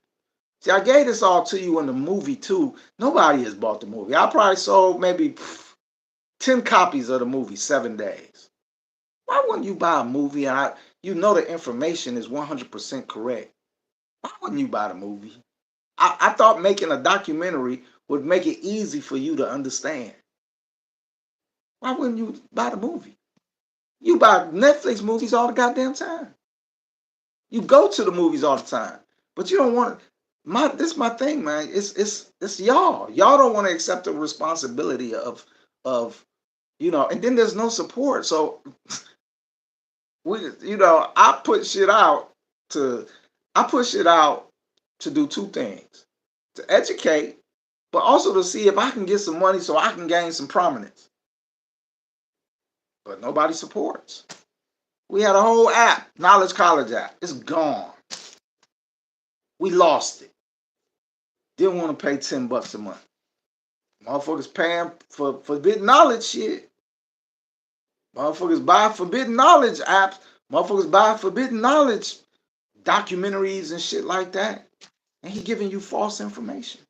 See, I gave this all to you in the movie too. Nobody has bought the movie. I probably sold maybe 10 copies of the movie, 7 days. Why wouldn't you buy a movie and you know the information is 100% correct? Why wouldn't you buy the movie? I thought making a documentary would make it easy for you to understand. Why wouldn't you buy the movie? You buy Netflix movies all the goddamn time. You go to the movies all the time, but you don't want to. This is my thing, man. It's y'all. Y'all don't want to accept the responsibility of and then there's no support. So I put shit out to do two things: to educate, but also to see if I can get some money so I can gain some prominence. But nobody supports. We had a whole app, Knowledge College app. It's gone. We lost it. Didn't want to pay $10 a month. Motherfuckers paying for forbidden knowledge shit. Motherfuckers buy forbidden knowledge apps. Motherfuckers buy forbidden knowledge documentaries and shit like that. And he giving you false information.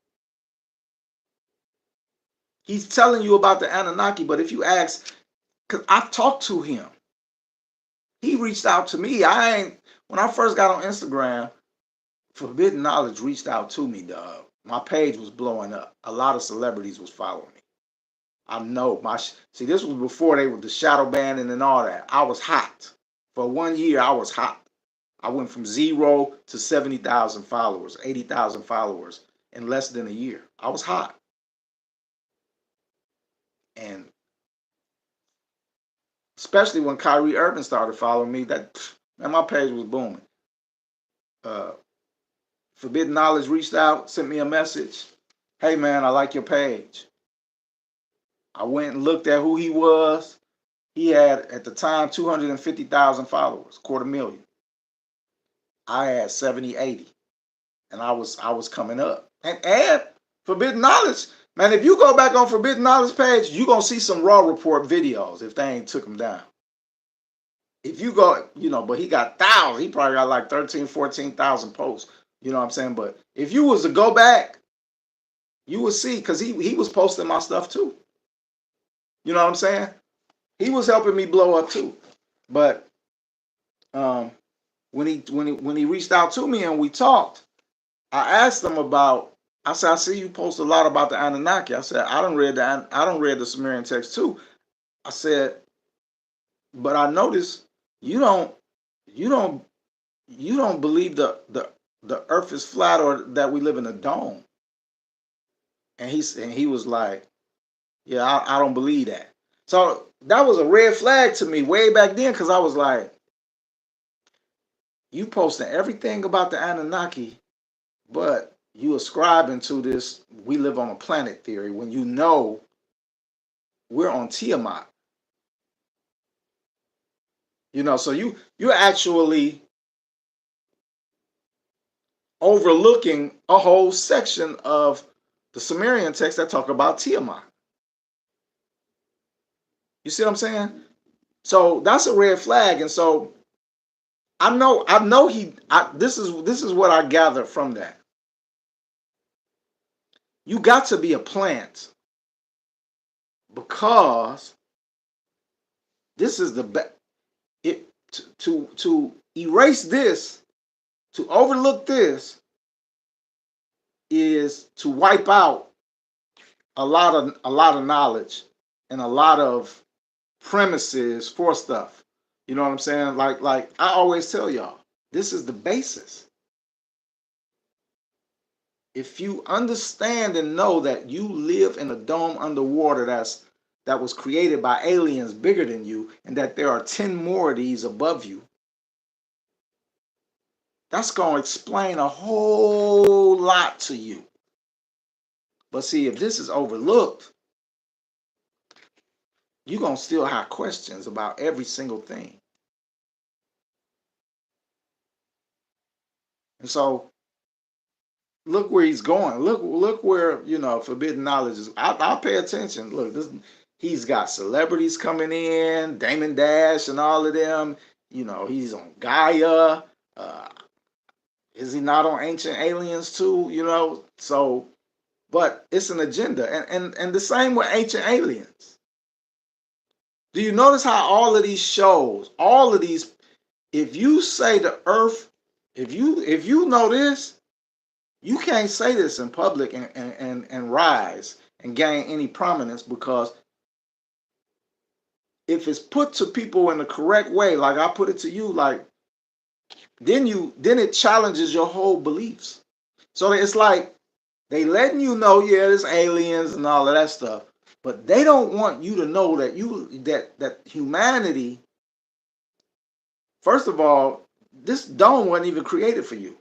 He's telling you about the Anunnaki, but if you ask, because I've talked to him. He reached out to me. When I first got on Instagram, Forbidden Knowledge reached out to me, dog. My page was blowing up. A lot of celebrities was following me. I know. See, this was before they were the shadow banning and all that. I was hot. For 1 year, I was hot. I went from 0 to 70,000 followers, 80,000 followers in less than a year. I was hot. And especially when Kyrie Irving started following me, man, my page was booming. Forbidden Knowledge reached out, sent me a message. Hey, man, I like your page. I went and looked at who he was. He had, at the time, 250,000 followers, 250,000. I had 70, 80. And I was coming up. And Forbidden Knowledge, man, if you go back on Forbidden Knowledge page, you're going to see some Rraw Report videos if they ain't took them down. If you go, but he got thousands. He probably got like 13, 14,000 posts. You know what I'm saying? But if you was to go back, you would see, because he was posting my stuff too. You know what I'm saying? He was helping me blow up too. But when he reached out to me and we talked, I asked him about. I said, I see you post a lot about the Anunnaki. I said, I don't read the Sumerian text too. I said, but I noticed you don't believe the earth is flat or that we live in a dome. And he was like, yeah, I don't believe that. So that was a red flag to me way back then, because I was like, you posting everything about the Anunnaki, but you ascribing to this we live on a planet theory when you know we're on Tiamat. So you're actually overlooking a whole section of the Sumerian text that talk about Tiamat. You see what I'm saying? So that's a red flag. And so I know this is what I gather from that. You got to be a plant, because this is the best. To erase this, to overlook this, is to wipe out a lot of knowledge and a lot of premises for stuff. You know what I'm saying? Like I always tell y'all, this is the basis. If you understand and know that you live in a dome underwater that was created by aliens bigger than you, and that there are 10 more of these above you, that's going to explain a whole lot to you. But see, if this is overlooked, you're going to still have questions about every single thing. And so look where he's going. Look where, Forbidden Knowledge is. I'll pay attention. Look, he's got celebrities coming in, Damon Dash and all of them. He's on Gaia. Is he not on Ancient Aliens too? So, but it's an agenda. And the same with Ancient Aliens. Do you notice how all of these shows, if you say the earth, if you know this, you can't say this in public and rise and gain any prominence, because if it's put to people in the correct way, like I put it to you, like then it challenges your whole beliefs. So it's like they letting you know, yeah, there's aliens and all of that stuff, but they don't want you to know that humanity, first of all, this dome wasn't even created for you.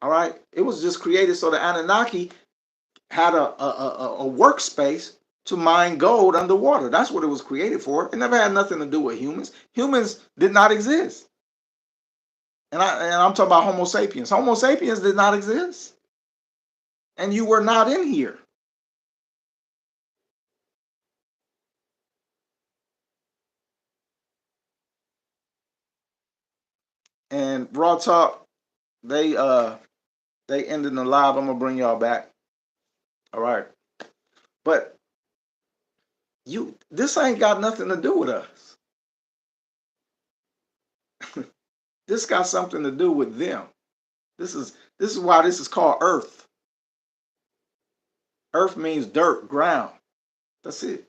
All right, it was just created so the Anunnaki had a workspace to mine gold underwater. That's what it was created for. It never had nothing to do with humans. Humans did not exist. And I'm talking about Homo sapiens. Homo sapiens did not exist. And you were not in here. And Raw Talk, they ended the live. I'm gonna bring y'all back. All right. But this ain't got nothing to do with us. This got something to do with them. This is why this is called Earth. Earth means dirt, ground. That's it.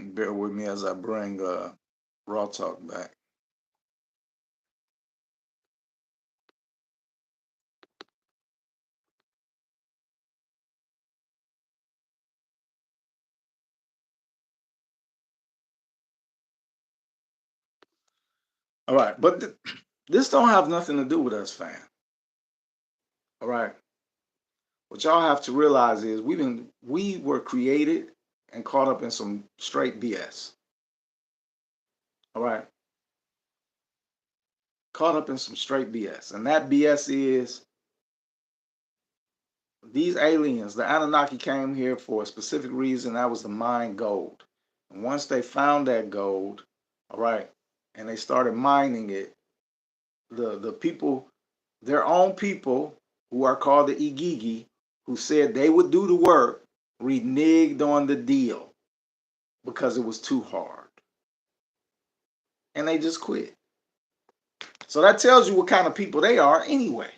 Bear with me as I bring Raw Talk back. All right, but this don't have nothing to do with us, fam. All right, what y'all have to realize is we were created and caught up in some straight BS. All right, caught up in some straight BS, and that BS is these aliens, the Anunnaki, came here for a specific reason. That was to mine gold. And once they found that gold, all right, and they started mining it, the people, their own people, who are called the Igigi, who said they would do the work, reneged on the deal because it was too hard. And they just quit. So that tells you what kind of people they are anyway.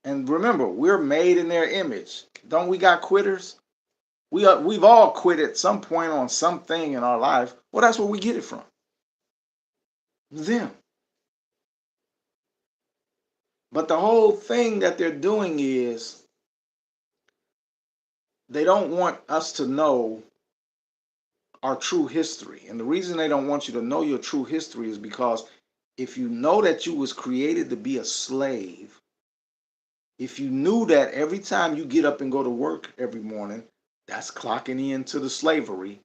And remember, we're made in their image. Don't we got quitters? We've all quit at some point on something in our life. Well, that's where we get it from. Them. But the whole thing that they're doing is they don't want us to know our true history. And the reason they don't want you to know your true history is because if you know that you was created to be a slave, if you knew that every time you get up and go to work every morning, that's clocking into the slavery,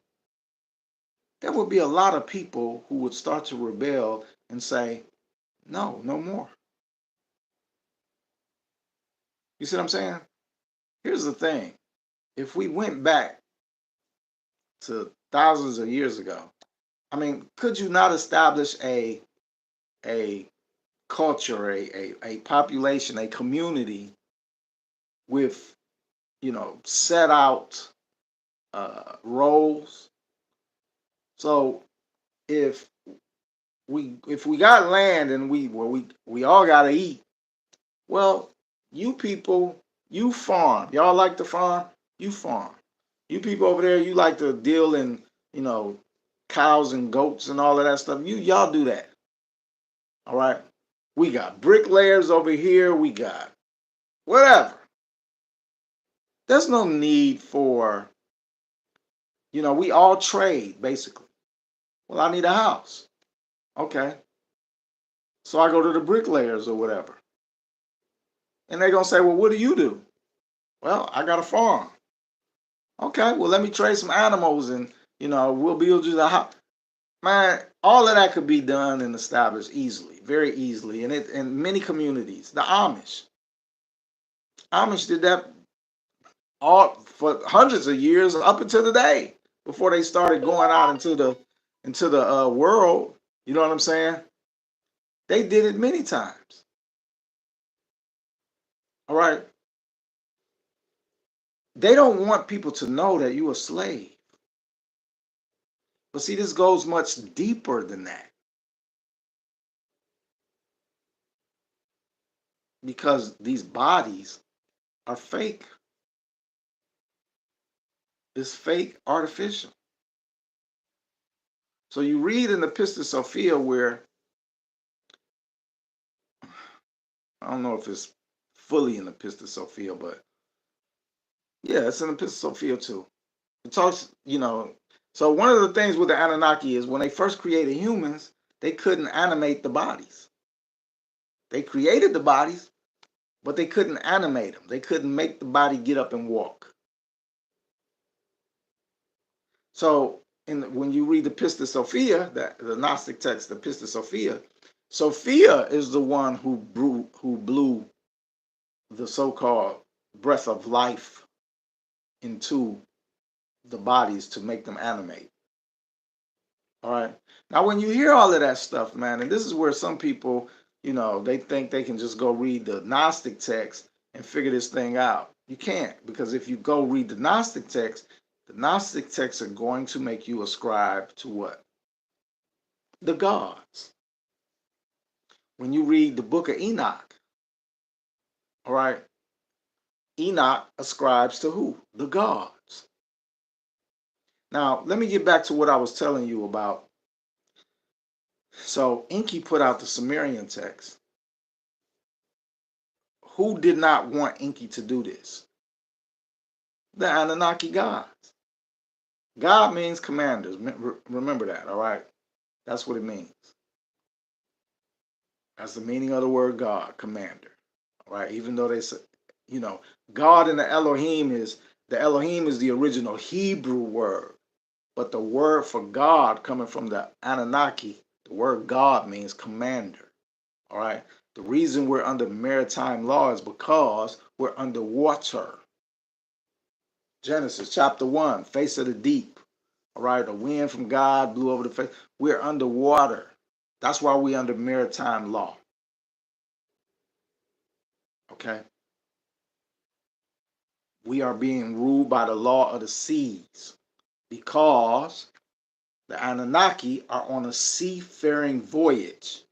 there would be a lot of people who would start to rebel and say, no, no more. You see what I'm saying? Here's the thing. If we went back to thousands of years ago, I mean, could you not establish a culture, a population, a community with, set out roles? So if we got land and we all got to eat, well, you people, you farm. Y'all like to farm? You farm. You people over there, you like to deal in, cows and goats and all of that stuff. Y'all do that. All right. We got bricklayers over here. We got whatever. There's no need for, we all trade basically. Well, I need a house. Okay. So I go to the bricklayers or whatever. And they're going to say, well, what do you do? Well, I got a farm. Okay. Well, let me trade some animals and, we'll build you the house. Man, all of that could be done and established easily, very easily. And in many communities, the Amish did that all for hundreds of years up until today before they started going out into the world. You know what I'm saying? They did it many times. All right. They don't want people to know that you're a slave. But see, this goes much deeper than that. Because these bodies are fake. It's fake, artificial. So you read in the Pistis Sophia where, I don't know if it's fully in the Pistis Sophia, but yeah, it's in the Pistis Sophia too. It talks, so one of the things with the Anunnaki is when they first created humans, they couldn't animate the bodies. They created the bodies, but they couldn't animate them. They couldn't make the body get up and walk. So when you read the Pistis Sophia, the Gnostic text, the Pistis Sophia, Sophia is the one who blew the so-called breath of life into the bodies to make them animate. All right. Now, when you hear all of that stuff, man, and this is where some people, they think they can just go read the Gnostic text and figure this thing out. You can't, because if you go read the Gnostic texts are going to make you ascribe to what? The gods. When you read the book of Enoch, all right, Enoch ascribes to who? The gods. Now, let me get back to what I was telling you about. So, Enki put out the Sumerian text. Who did not want Enki to do this? The Anunnaki gods. God means commanders. Remember that, all right? That's what it means. That's the meaning of the word God, commander. All right? Even though they say, God and the Elohim is the original Hebrew word. But the word for God coming from the Anunnaki, the word God means commander. All right? The reason we're under maritime law is because we're underwater. Genesis chapter 1, face of the deep. All right? A wind from God blew over the face. We're underwater. That's why we're under maritime law. Okay? We are being ruled by the law of the seas because the Anunnaki are on a seafaring voyage.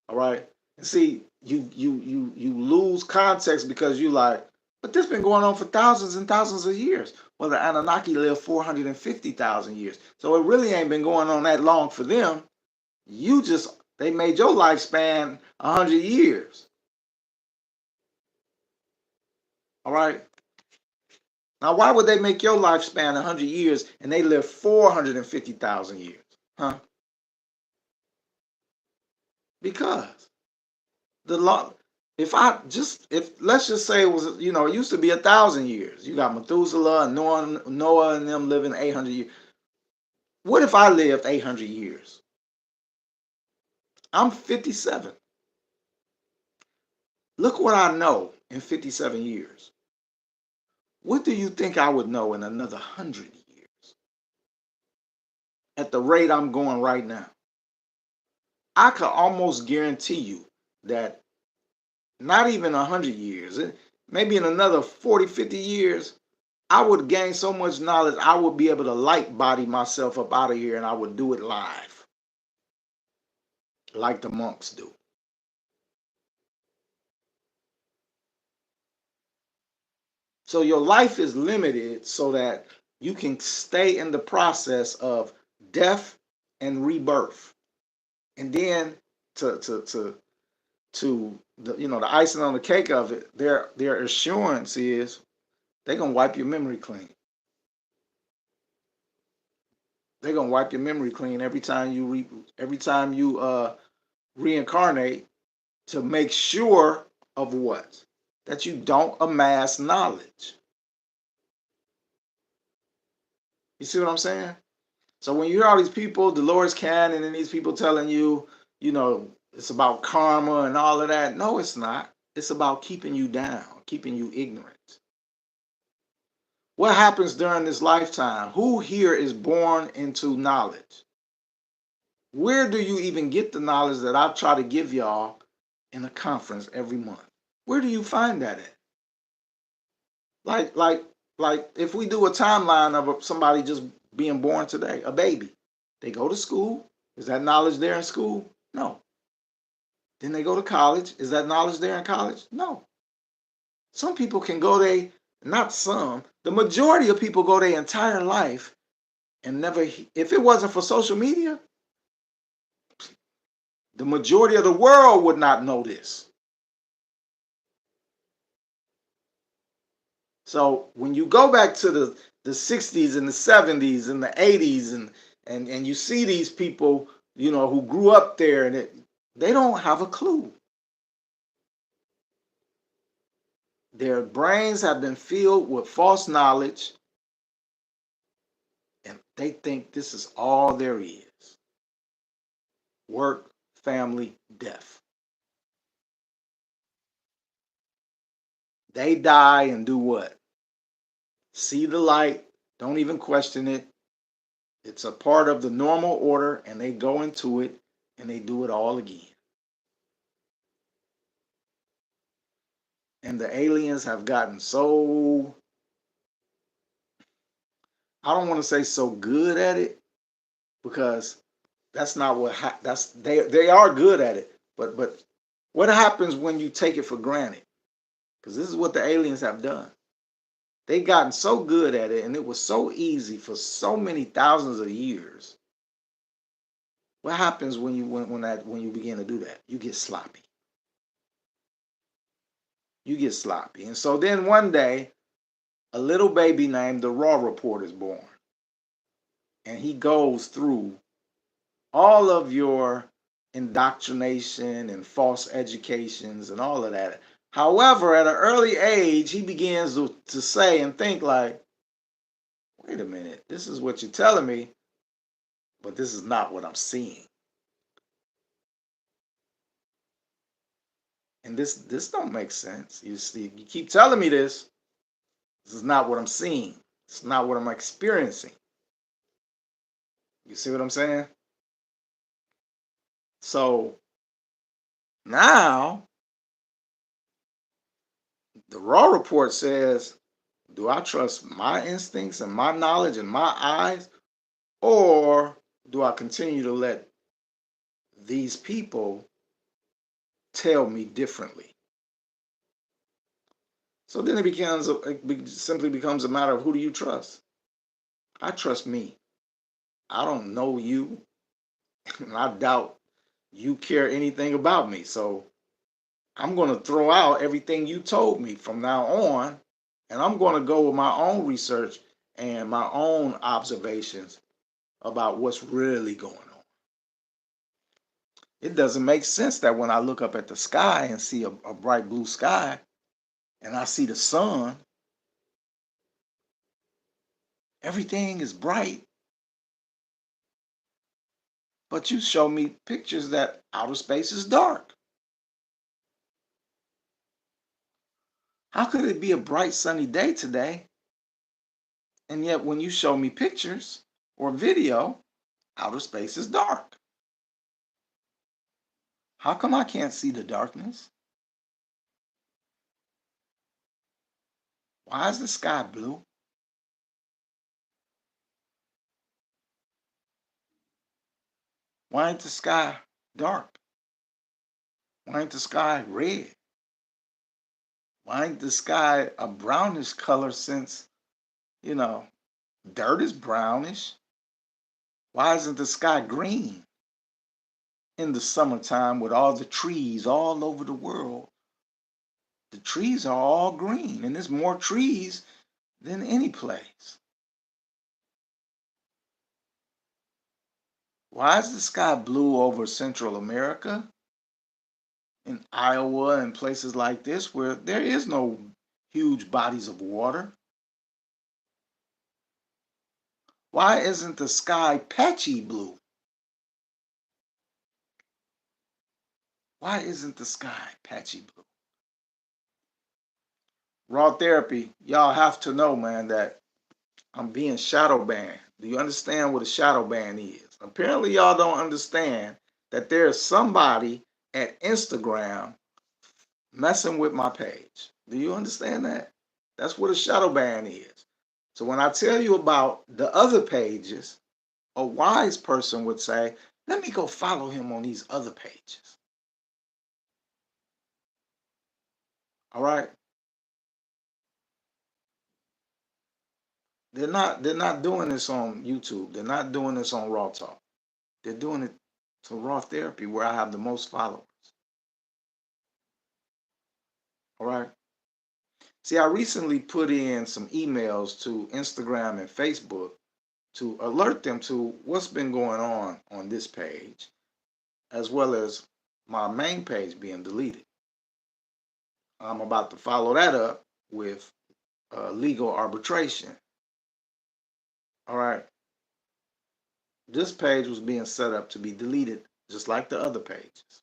All right? And see, you lose context because you like, but this has been going on for thousands and thousands of years. Well, the Anunnaki lived 450,000 years. So it really ain't been going on that long for them. They made your lifespan 100 years. All right? Now, why would they make your lifespan 100 years and they live 450,000 years? Huh? Because the law, if let's just say it was, it used to be 1,000 years. You got Methuselah and Noah and them living 800 years. What if I lived 800 years? I'm 57. Look what I know in 57 years. What do you think I would know in another 100 years? At the rate I'm going right now, I could almost guarantee you that not even 100 years, maybe in another 40, 50 years, I would gain so much knowledge, I would be able to light body myself up out of here and I would do it live, like the monks do. So your life is limited so that you can stay in the process of death and rebirth. And then to the icing on the cake of it, their assurance is they're gonna wipe your memory clean. They're gonna wipe your memory clean every time you reincarnate to make sure of what? That you don't amass knowledge. You see what I'm saying? So when you hear all these people, Dolores Cannon and these people telling you, it's about karma and all of that. No, it's not. It's about keeping you down, keeping you ignorant. What happens during this lifetime? Who here is born into knowledge? Where do you even get the knowledge that I try to give y'all in a conference every month? Where do you find that at? Like if we do a timeline of somebody just being born today, a baby, they go to school. Is that knowledge there in school? No. Then they go to college. Is that knowledge there in college? No. Some people can go there, not some, the majority of people go their entire life and never, if it wasn't for social media, the majority of the world would not know this. So when you go back to the 60s and the 70s and the 80s and you see these people, who grew up there and they don't have a clue. Their brains have been filled with false knowledge and they think this is all there is. Work, family, death. They die and do what? See the light, don't even question it. It's a part of the normal order and they go into it and they do it all again. And the aliens have gotten so, I don't want to say so good at it because that's not what they are good at it. But what happens when you take it for granted? Because this is what the aliens have done. They gotten so good at it, and it was so easy for so many thousands of years. What happens when you begin to do that? You get sloppy. You get sloppy. And so then one day, a little baby named the Rraw Report is born. And he goes through all of your indoctrination and false educations and all of that. However, at an early age, he begins to say and think like, wait a minute, this is what you're telling me, but this is not what I'm seeing. And this don't make sense. You see, you keep telling me this. This is not what I'm seeing. It's not what I'm experiencing. You see what I'm saying? So now the Rraw Report says, do I trust my instincts and my knowledge and my eyes, or do I continue to let these people tell me differently? So then it simply becomes a matter of who do you trust? I trust me. I don't know you, and I doubt you care anything about me. So I'm going to throw out everything you told me from now on, and I'm going to go with my own research and my own observations about what's really going on. It doesn't make sense that when I look up at the sky and see a bright blue sky and I see the sun, everything is bright, but you show me pictures that outer space is dark. How could it be a bright sunny day today, and yet when you show me pictures or video, outer space is dark? How come I can't see the darkness? Why is the sky blue? Why ain't the sky dark? Why ain't the sky red? Why ain't the sky a brownish color since, dirt is brownish? Why isn't the sky green in the summertime with all the trees all over the world? The trees are all green, and there's more trees than any place. Why is the sky blue over Central America, in Iowa and places like this where there is no huge bodies of water? Why isn't the sky patchy blue? Why isn't the sky patchy blue? Raw therapy, y'all have to know, man, that I'm being shadow banned. Do you understand what a shadow ban is? Apparently, y'all don't understand that there's somebody at Instagram messing with my page. Do you understand that? That's what a shadow ban is. So when I tell you about the other pages, a wise person would say, let me go follow him on these other pages. All right? They're not doing this on YouTube. They're not doing this on Raw Talk. They're doing it to Raw Therapy, where I have the most followers. All right. See, I recently put in some emails to Instagram and Facebook to alert them to what's been going on this page, as well as my main page being deleted. I'm about to follow that up with legal arbitration. All right. This page was being set up to be deleted just like the other pages.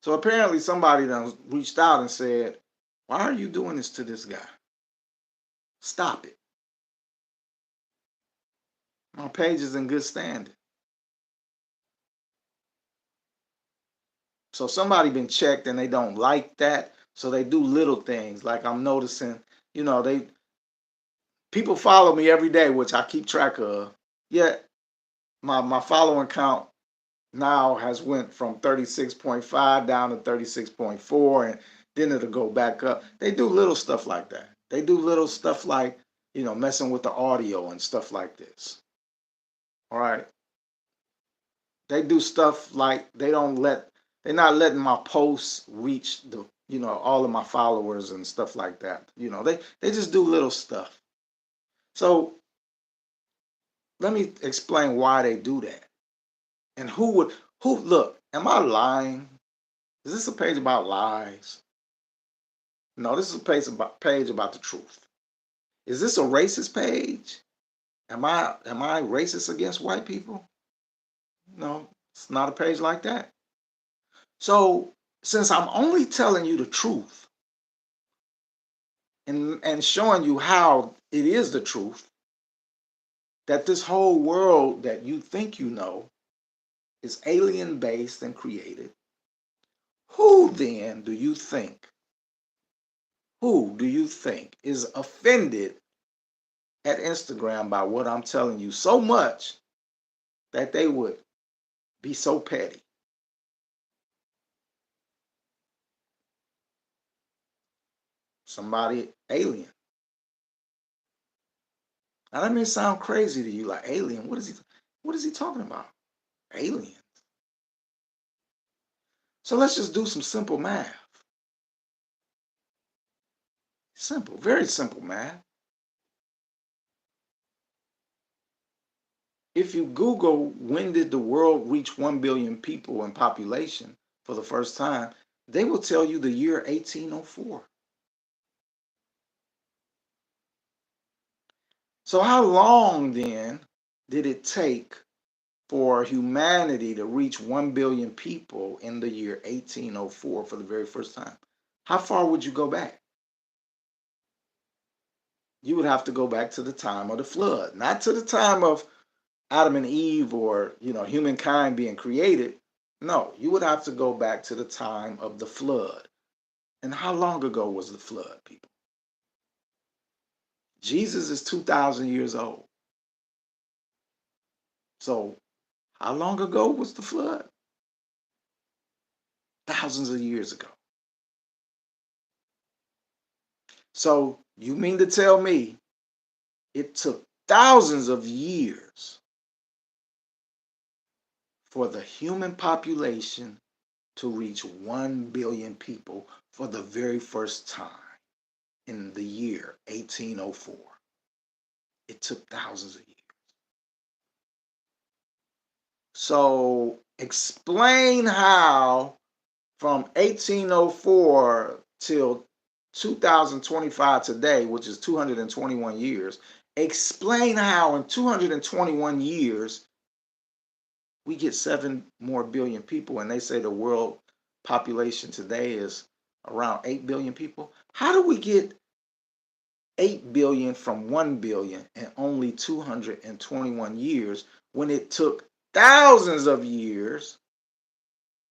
So apparently somebody done reached out and said, why are you doing this to this guy? Stop it. My page is in good standing. So somebody been checked and they don't like that. So they do little things. Like I'm noticing, people follow me every day, which I keep track of. Yet my following count now has went from 36.5 down to 36.4, and then it'll go back up. They do little stuff like that. They do little stuff like messing with the audio and stuff like this. All right. They do stuff like they're not letting my posts reach all of my followers and stuff like that. They just do little stuff. So let me explain why they do that. And who look, am I lying? Is this a page about lies? No, this is a page about the truth. Is this a racist page? Am I racist against white people? No, it's not a page like that. So since I'm only telling you the truth and showing you how it is the truth, that this whole world that you think you know is alien based and created, who do you think is offended at Instagram by what I'm telling you so much that they would be so petty? Somebody alien. Now that may sound crazy to you, like alien. What is he talking about? Aliens. So let's just do some simple math. Simple, very simple math. If you Google when did the world reach 1 billion people in population for the first time, they will tell you the year 1804. So how long then did it take for humanity to reach 1 billion people in the year 1804 for the very first time? How far would you go back? You would have to go back to the time of the flood, not to the time of Adam and Eve or humankind being created. No, you would have to go back to the time of the flood. And how long ago was the flood, people? Jesus is 2,000 years old. So how long ago was the flood? Thousands of years ago. So you mean to tell me it took thousands of years for the human population to reach 1 billion people for the very first time in the year 1804? It took thousands of years. So explain how from 1804 till 2025 today, which is 221 years, explain how in 221 years we get 7 more billion people, and they say the world population today is around 8 billion people. How do we get 8 billion from 1 billion in only 221 years when it took thousands of years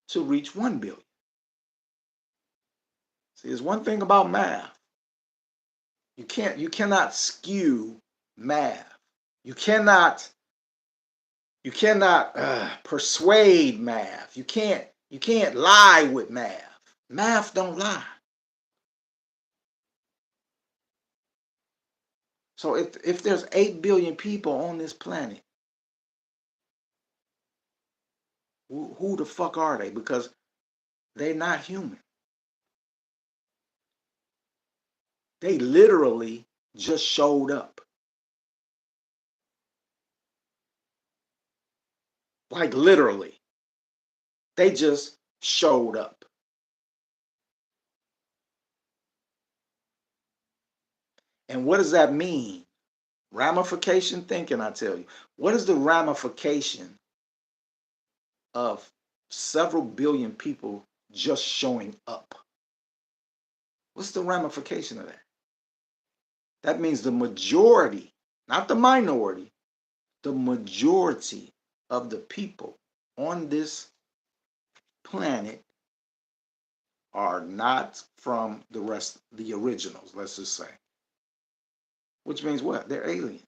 to reach 1 billion? See, there's one thing about math. You cannot skew math. You cannot persuade math. You can't lie with math. Math don't lie. So if there's 8 billion people on this planet, who the fuck are they? Because they're not human. They literally just showed up. Like literally. They just showed up. And what does that mean? Ramification thinking, I tell you. What is the ramification of several billion people just showing up? What's the ramification of that? That means the majority, not the minority, the majority of the people on this planet are not from the originals, let's just say. Which means what? They're aliens.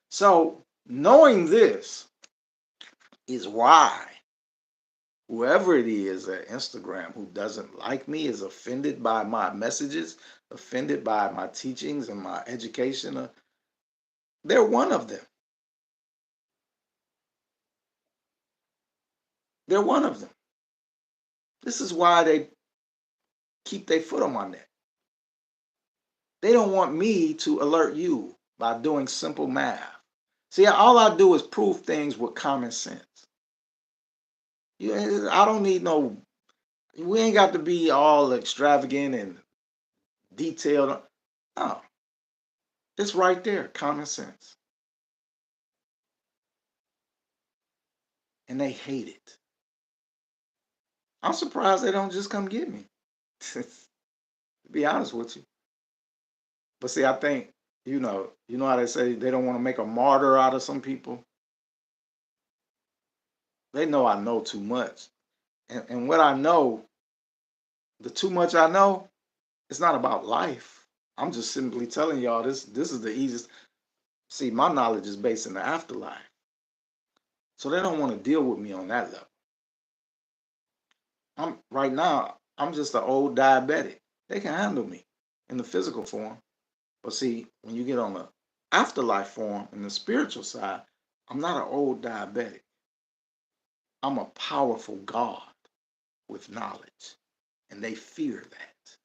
So knowing this is why whoever it is at Instagram who doesn't like me, is offended by my messages, offended by my teachings and my education, they're one of them. They're one of them. This is why they keep their foot on my neck. They don't want me to alert you by doing simple math. See, all I do is prove things with common sense. I don't need no, we ain't got to be all extravagant and detailed. No, it's right there, common sense. And they hate it. I'm surprised they don't just come get me. To be honest with you. But see, I think, you know how they say they don't want to make a martyr out of some people. They know I know too much. And what I know, the too much I know, it's not about life. I'm just simply telling y'all this is the easiest. See, my knowledge is based in the afterlife. So they don't want to deal with me on that level. Right now, I'm just an old diabetic. They can handle me in the physical form. But see, when you get on the afterlife form in the spiritual side, I'm not an old diabetic. I'm a powerful God with knowledge. And they fear that.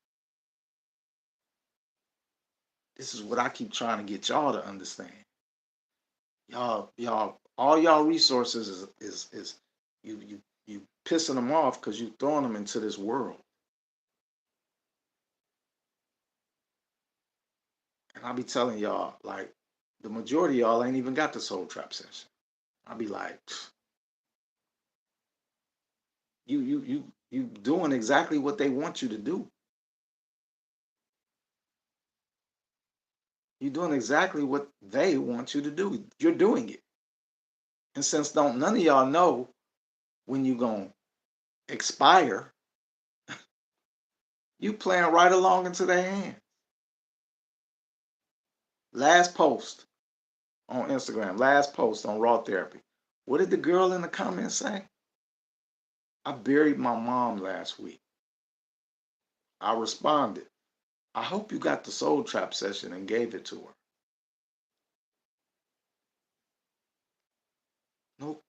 This is what I keep trying to get y'all to understand. Y'all, all y'all resources is you pissing them off because you throwing them into this world. And I be telling y'all, like, the majority of y'all ain't even got the soul trap session. I be like, you doing exactly what they want you to do. You're doing exactly what they want you to do. You're doing it. And since none of y'all know when you gonna expire, you playing right along into their hands. Last post on Instagram, last post on Raw Therapy. What did the girl in the comments say? I buried my mom last week. I responded, I hope you got the soul trap session and gave it to her. Nope.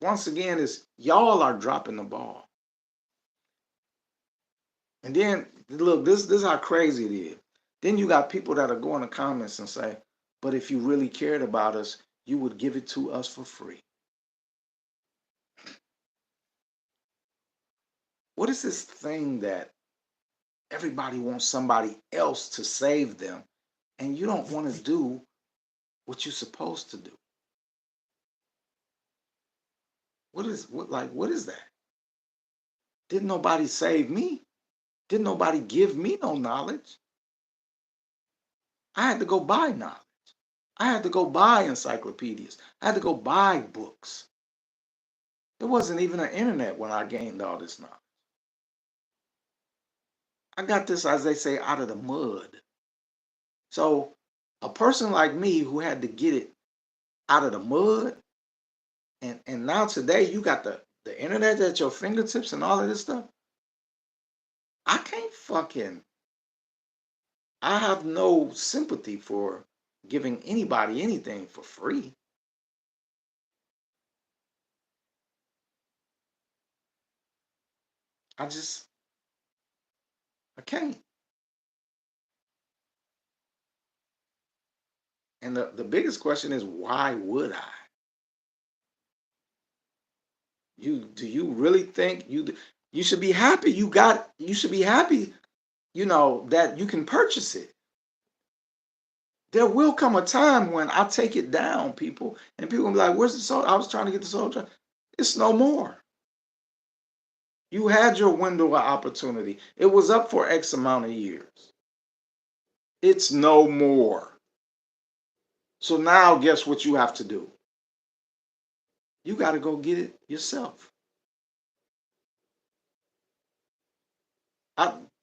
Once again, it's y'all are dropping the ball. And then look, this is how crazy it is. Then you got people that are going to comments and say, but if you really cared about us, you would give it to us for free. What is this thing that everybody wants somebody else to save them, and you don't want to do what you're supposed to do? What is that? Didn't nobody save me? Didn't nobody give me no knowledge? I had to go buy knowledge. I had to go buy encyclopedias. I had to go buy books. There wasn't even an internet when I gained all this knowledge. I got this, as they say, out of the mud. So a person like me who had to get it out of the mud, and now today you got the internet at your fingertips and all of this stuff. I have no sympathy for giving anybody anything for free. I can't. And the biggest question is, why would I? Do you really think you should be happy you should be happy, that you can purchase it. There will come a time when I take it down, people, and people will be like, where's the soul? I was trying to get the soul trap. It's no more. You had your window of opportunity. It was up for X amount of years. It's no more. So now guess what you have to do? You got to go get it yourself.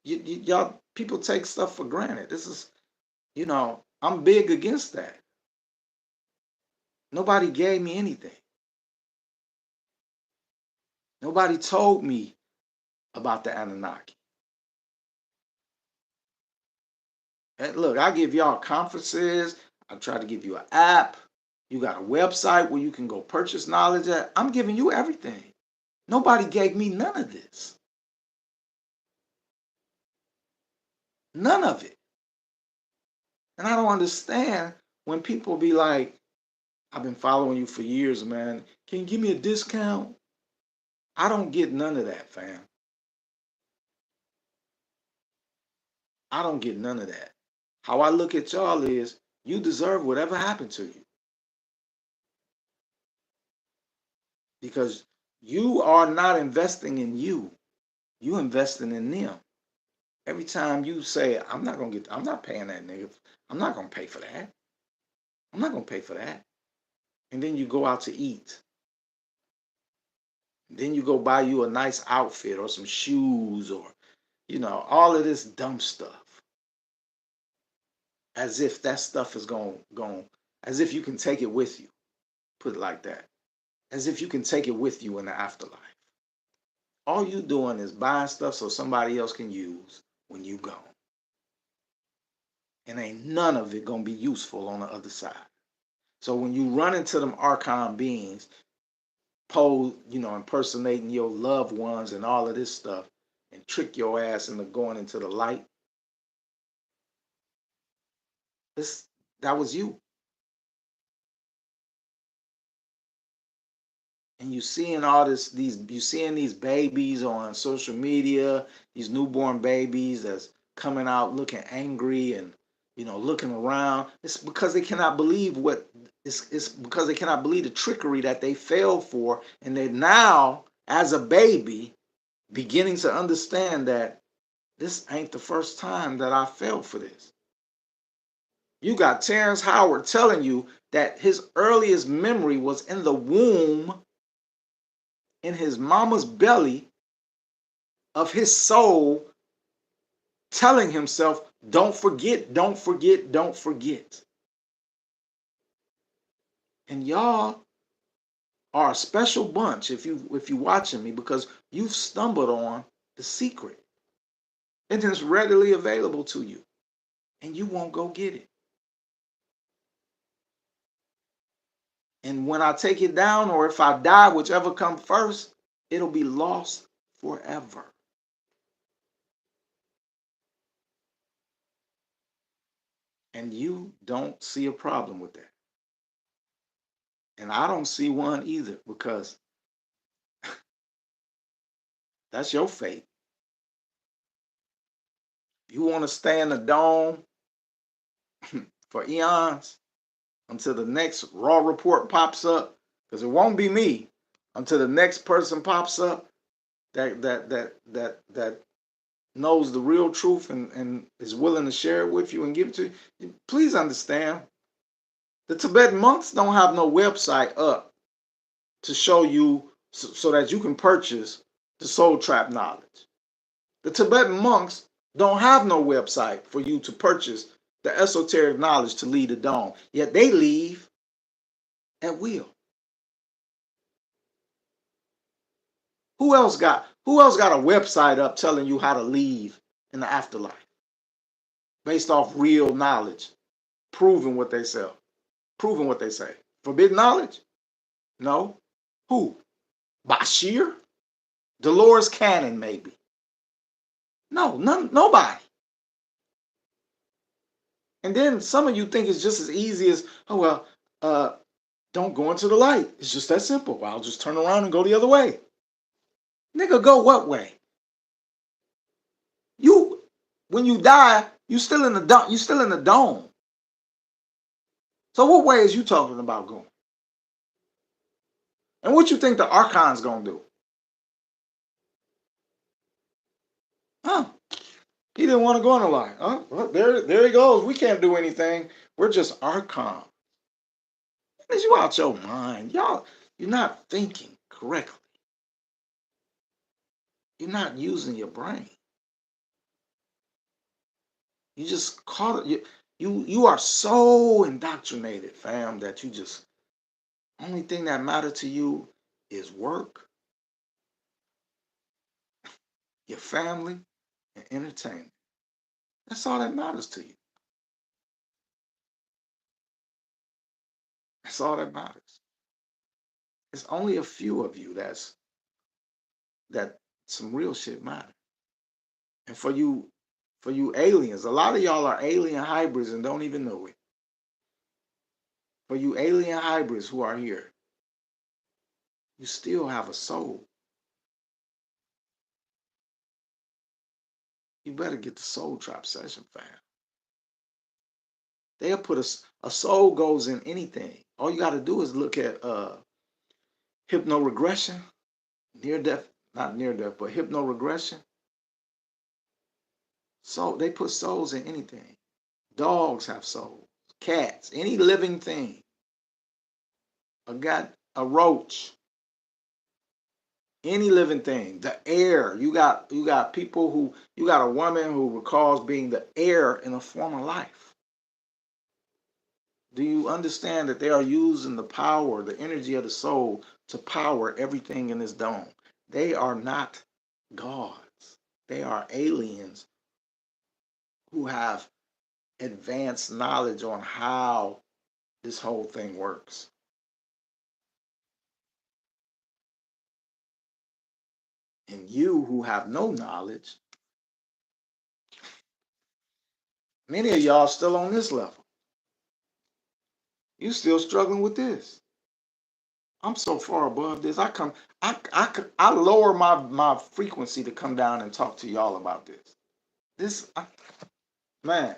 Y'all people take stuff for granted. This is, I'm big against that. Nobody gave me anything. Nobody told me about the Anunnaki. And look, I give y'all conferences. I try to give you an app. You got a website where you can go purchase knowledge at. I'm giving you everything. Nobody gave me none of this. None of it. And I don't understand when people be like, I've been following you for years, man. Can you give me a discount? I don't get none of that, fam. I don't get none of that. How I look at y'all is you deserve whatever happened to you because you are not investing in you. You investing in them. Every time you say, I'm not paying that nigga. I'm not gonna pay for that. I'm not gonna pay for that. And then you go out to eat. Then you go buy you a nice outfit or some shoes or, all of this dumb stuff. As if that stuff is going, as if you can take it with you. Put it like that. As if you can take it with you in the afterlife. All you doing is buying stuff so somebody else can use when you gone. And ain't none of it gonna be useful on the other side. So when you run into them archon beings, impersonating your loved ones and all of this stuff, and trick your ass into going into the light, that was you. And you seeing you seeing these babies on social media, these newborn babies that's coming out looking angry and looking around. It's because they cannot believe it's because they cannot believe the trickery that they fell for, and they're now, as a baby, beginning to understand that this ain't the first time that I fell for this. You got Terrence Howard telling you that his earliest memory was in the womb, in his mama's belly, of his soul telling himself, don't forget, don't forget, don't forget. And y'all are a special bunch if you watching me, because you've stumbled on the secret. And it's readily available to you. And you won't go get it. And when I take it down, or if I die, whichever comes first, it'll be lost forever. And you don't see a problem with that. And I don't see one either, because that's your fate. You want to stay in the dome for eons until the next Raw Report pops up, because it won't be me until the next person pops up that knows the real truth and is willing to share it with you and give it to you. Please understand, the Tibetan monks don't have no website up to show you so that you can purchase the soul trap knowledge. The Tibetan monks don't have no website for you to purchase the esoteric knowledge to leave the dome. Yet they leave at will. Who else got a website up telling you how to leave in the afterlife based off real knowledge, proving what they say? Forbidden knowledge? No. Who? Bashir? Dolores Cannon, maybe. No, nobody. And then some of you think it's just as easy as, don't go into the light. It's just that simple. I'll just turn around and go the other way. Nigga, go what way? When you die, you still in the dome. So what way is you talking about going? And what you think the Archon's gonna do? Huh? He didn't want to go in the light. Huh? Well, there he goes. We can't do anything. We're just Archon. Is you out your mind? Y'all, you're not thinking correctly. You're not using your brain. You just caught it. You are so indoctrinated, fam, that you just, only thing that matters to you is work, your family, and entertainment. That's all that matters to you. That's all that matters. It's only a few of you that some real shit matter. And for you aliens, a lot of y'all are alien hybrids and don't even know it. For you alien hybrids who are here, you still have a soul. You better get the soul trap session, fam. They'll put a soul goes in anything. All you got to do is look at hypnoregression, near death, not near death, but hypnoregression. So they put souls in anything. Dogs have souls, cats, any living thing. A roach, any living thing. The air. You got people who, you got a woman who recalls being the air in a former life. Do you understand that they are using the power, the energy of the soul to power everything in this dome? They are not gods. They are aliens who have advanced knowledge on how this whole thing works. And you who have no knowledge, many of y'all still on this level. You still struggling with this. I'm so far above this. I lower my frequency to come down and talk to y'all about this. Man,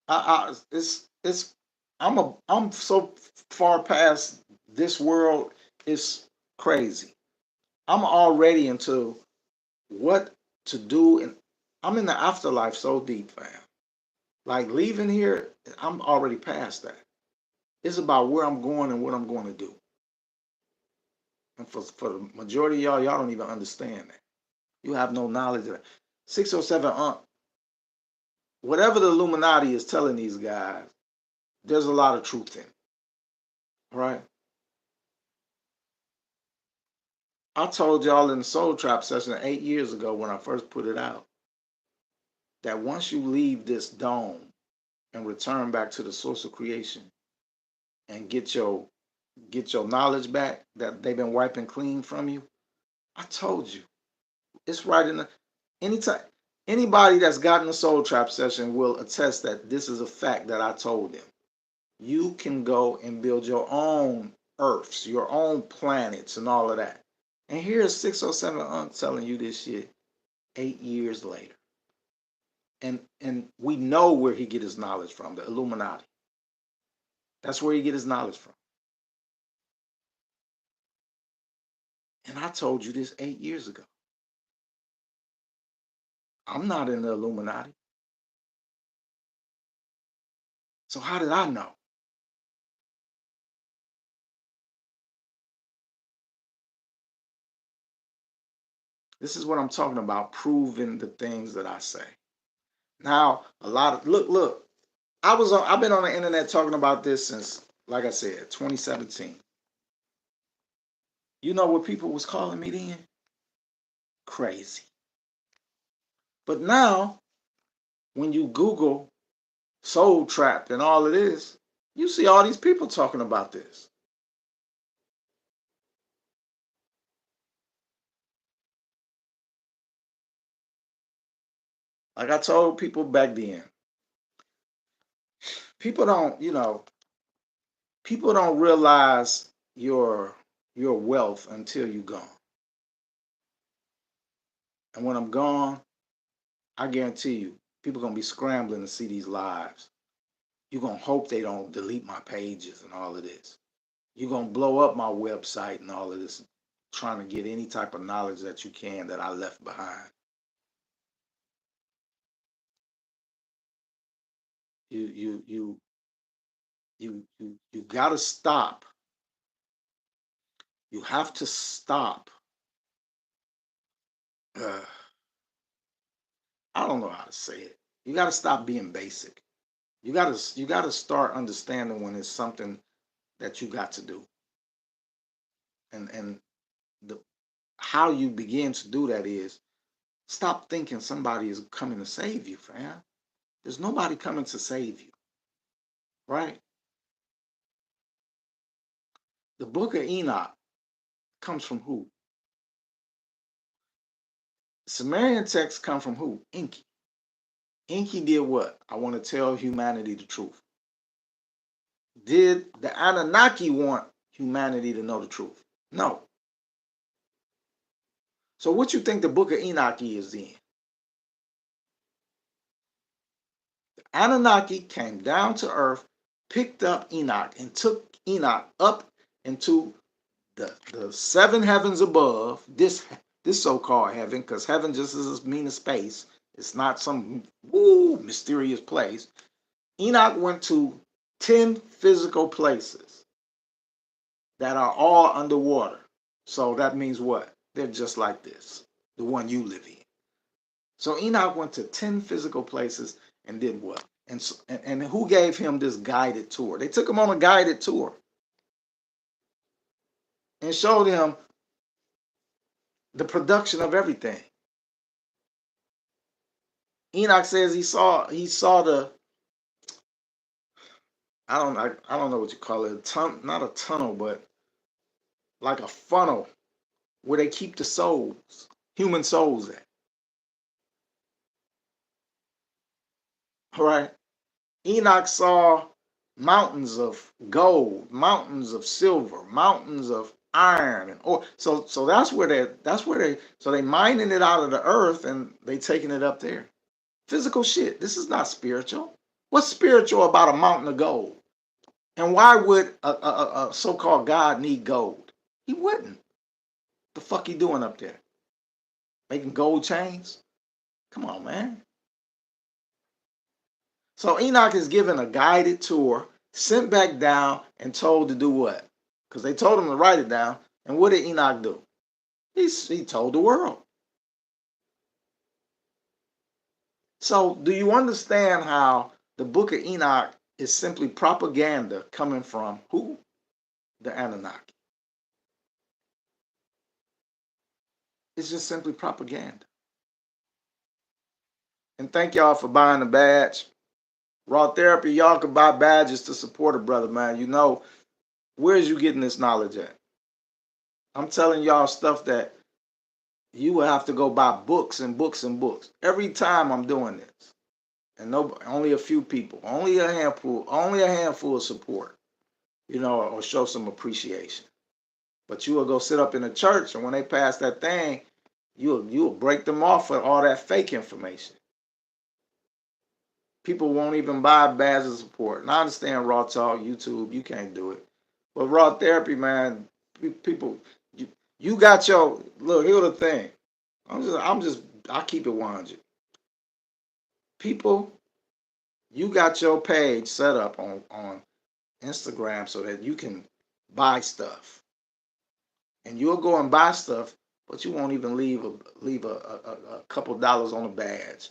I'm so far past this world. It's crazy. I'm already into what to do, and I'm in the afterlife so deep, fam. Like leaving here, I'm already past that. It's about where I'm going and what I'm going to do. And for the majority of y'all don't even understand that. You have no knowledge of that. 607 whatever the Illuminati is telling these guys, there's a lot of truth in it. Right? I told y'all in the Soul Trap session 8 years ago when I first put it out that once you leave this dome and return back to the source of creation and get your knowledge back that they've been wiping clean from you, I told you. It's right in the anytime anybody that's gotten a Soul Trap session will attest that this is a fact that I told them. You can go and build your own Earths, your own planets, and all of that. And here's 607 telling you this shit 8 years later. And we know where he get his knowledge from, the Illuminati. That's where he get his knowledge from. And I told you this 8 years ago. I'm not in the Illuminati. So how did I know? This is what I'm talking about, proving the things that I say. Now, a lot of look. I've been on the internet talking about this since, like I said, 2017. You know what people was calling me then? Crazy. But now, when you Google Soul Trapped and all of this, you see all these people talking about this. Like I told people back then, people don't realize your wealth until you're gone. And when I'm gone, I guarantee you, people gonna be scrambling to see these lives. You're gonna hope they don't delete my pages and all of this. You're gonna blow up my website and all of this, trying to get any type of knowledge that you can that I left behind. You gotta stop. You have to stop. I don't know how to say it. You gotta stop being basic. You gotta start understanding when it's something that you got to do. And how you begin to do that is stop thinking somebody is coming to save you, fam. There's nobody coming to save you, right? The book of Enoch comes from who? Sumerian texts come from who? Enki. Enki did what? I want to tell humanity the truth. Did the Anunnaki want humanity to know the truth? No. So what you think the book of Enoch is then? The Anunnaki came down to earth, picked up Enoch, and took Enoch up into the seven heavens above, this so-called heaven, because heaven just is mean as space. It's not some mysterious place. Enoch went to 10 physical places that are all underwater. So that means what? They're just like this, the one you live in. So Enoch went to 10 physical places and did what? And who gave him this guided tour? They took him on a guided tour and showed him the production of everything. Enoch says he saw the, I don't know what you call it, not a tunnel, but like a funnel where they keep the souls, human souls at. All right. Enoch saw mountains of gold, mountains of silver, mountains of iron and ore. So that's where they mining it out of the earth and they taking it up there. Physical shit. This is not spiritual. What's spiritual about a mountain of gold? And why would a so-called God need gold? He wouldn't. The fuck he doing up there? Making gold chains? Come on, man. So Enoch is given a guided tour, sent back down, and told to do what? Because they told him to write it down. And what did Enoch do? He told the world. So do you understand how the book of Enoch is simply propaganda coming from who? The Anunnaki. It's just simply propaganda. And thank y'all for buying the badge. Raw Therapy, y'all can buy badges to support a brother, man. You know, where's you getting this knowledge at? I'm telling y'all stuff that you will have to go buy books and books and books. Every time I'm doing this. And only a few people, only a handful of support, or show some appreciation. But you will go sit up in a church, and when they pass that thing, you'll break them off for all that fake information. People won't even buy badges of support. And I understand Raw Talk, YouTube, you can't do it. But Raw Therapy, man, people, you got your, look, here's the thing. I keep it 100. People, you got your page set up on Instagram so that you can buy stuff. And you'll go and buy stuff, but you won't even leave a couple dollars on a badge,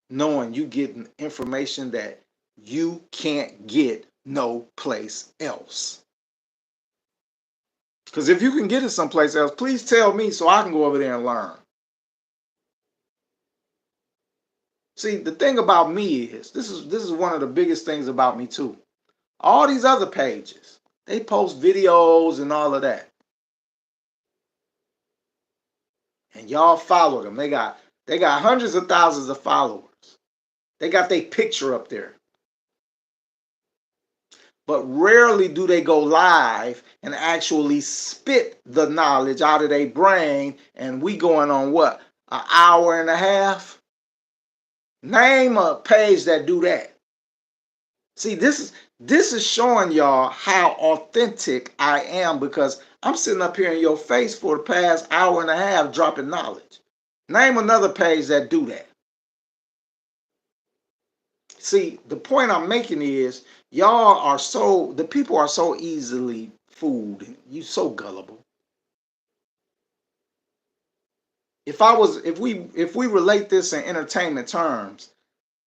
knowing you getting information that you can't get no place else. Because if you can get it someplace else, please tell me so I can go over there and learn. See, the thing about me is, this is one of the biggest things about me too. All these other pages, they post videos and all of that. And y'all follow them. They got hundreds of thousands of followers. They got their picture up there. But rarely do they go live and actually spit the knowledge out of their brain. And we going on what? An hour and a half? Name a page that do that. See, this is showing y'all how authentic I am, because I'm sitting up here in your face for the past hour and a half dropping knowledge. Name another page that do that. See, the point I'm making is the people are so easily fooled. You so gullible. If we relate this in entertainment terms,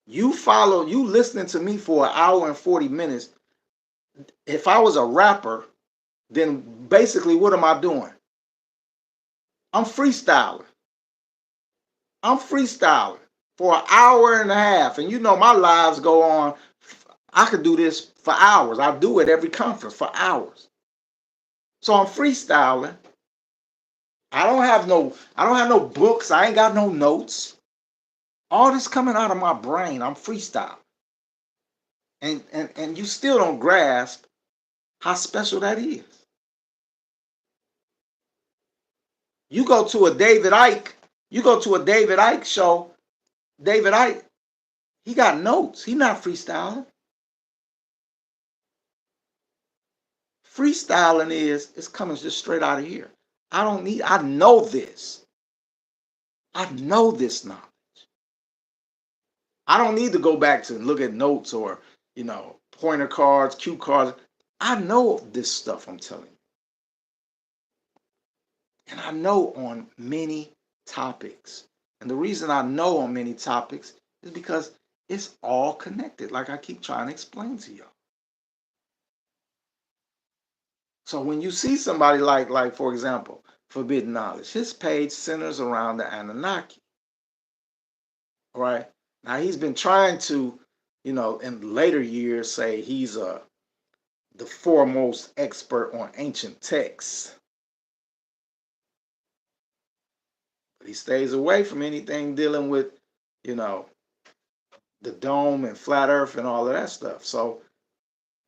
you listening to me for an hour and 40 minutes. If I was a rapper, then basically what am I doing? I'm freestyling. I'm freestyling for an hour and a half. And you know my lives go on. I could do this for hours. I do it every conference for hours. So I'm freestyling. I don't have no books. I ain't got no notes. All this coming out of my brain. I'm freestyling. And you still don't grasp how special that is. You go to a David Icke show. David Icke, he got notes. He not freestyling. Freestyling is coming just straight out of here. I know this. I know this knowledge. I don't need to go back to look at notes or, pointer cards, cue cards. I know this stuff I'm telling you. And I know on many topics. And the reason I know on many topics is because it's all connected, like I keep trying to explain to y'all. So when you see somebody like for example, Forbidden Knowledge, his page centers around the Anunnaki. All right. Now he's been trying to, in later years say he's the foremost expert on ancient texts. But he stays away from anything dealing with, the dome and flat earth and all of that stuff. So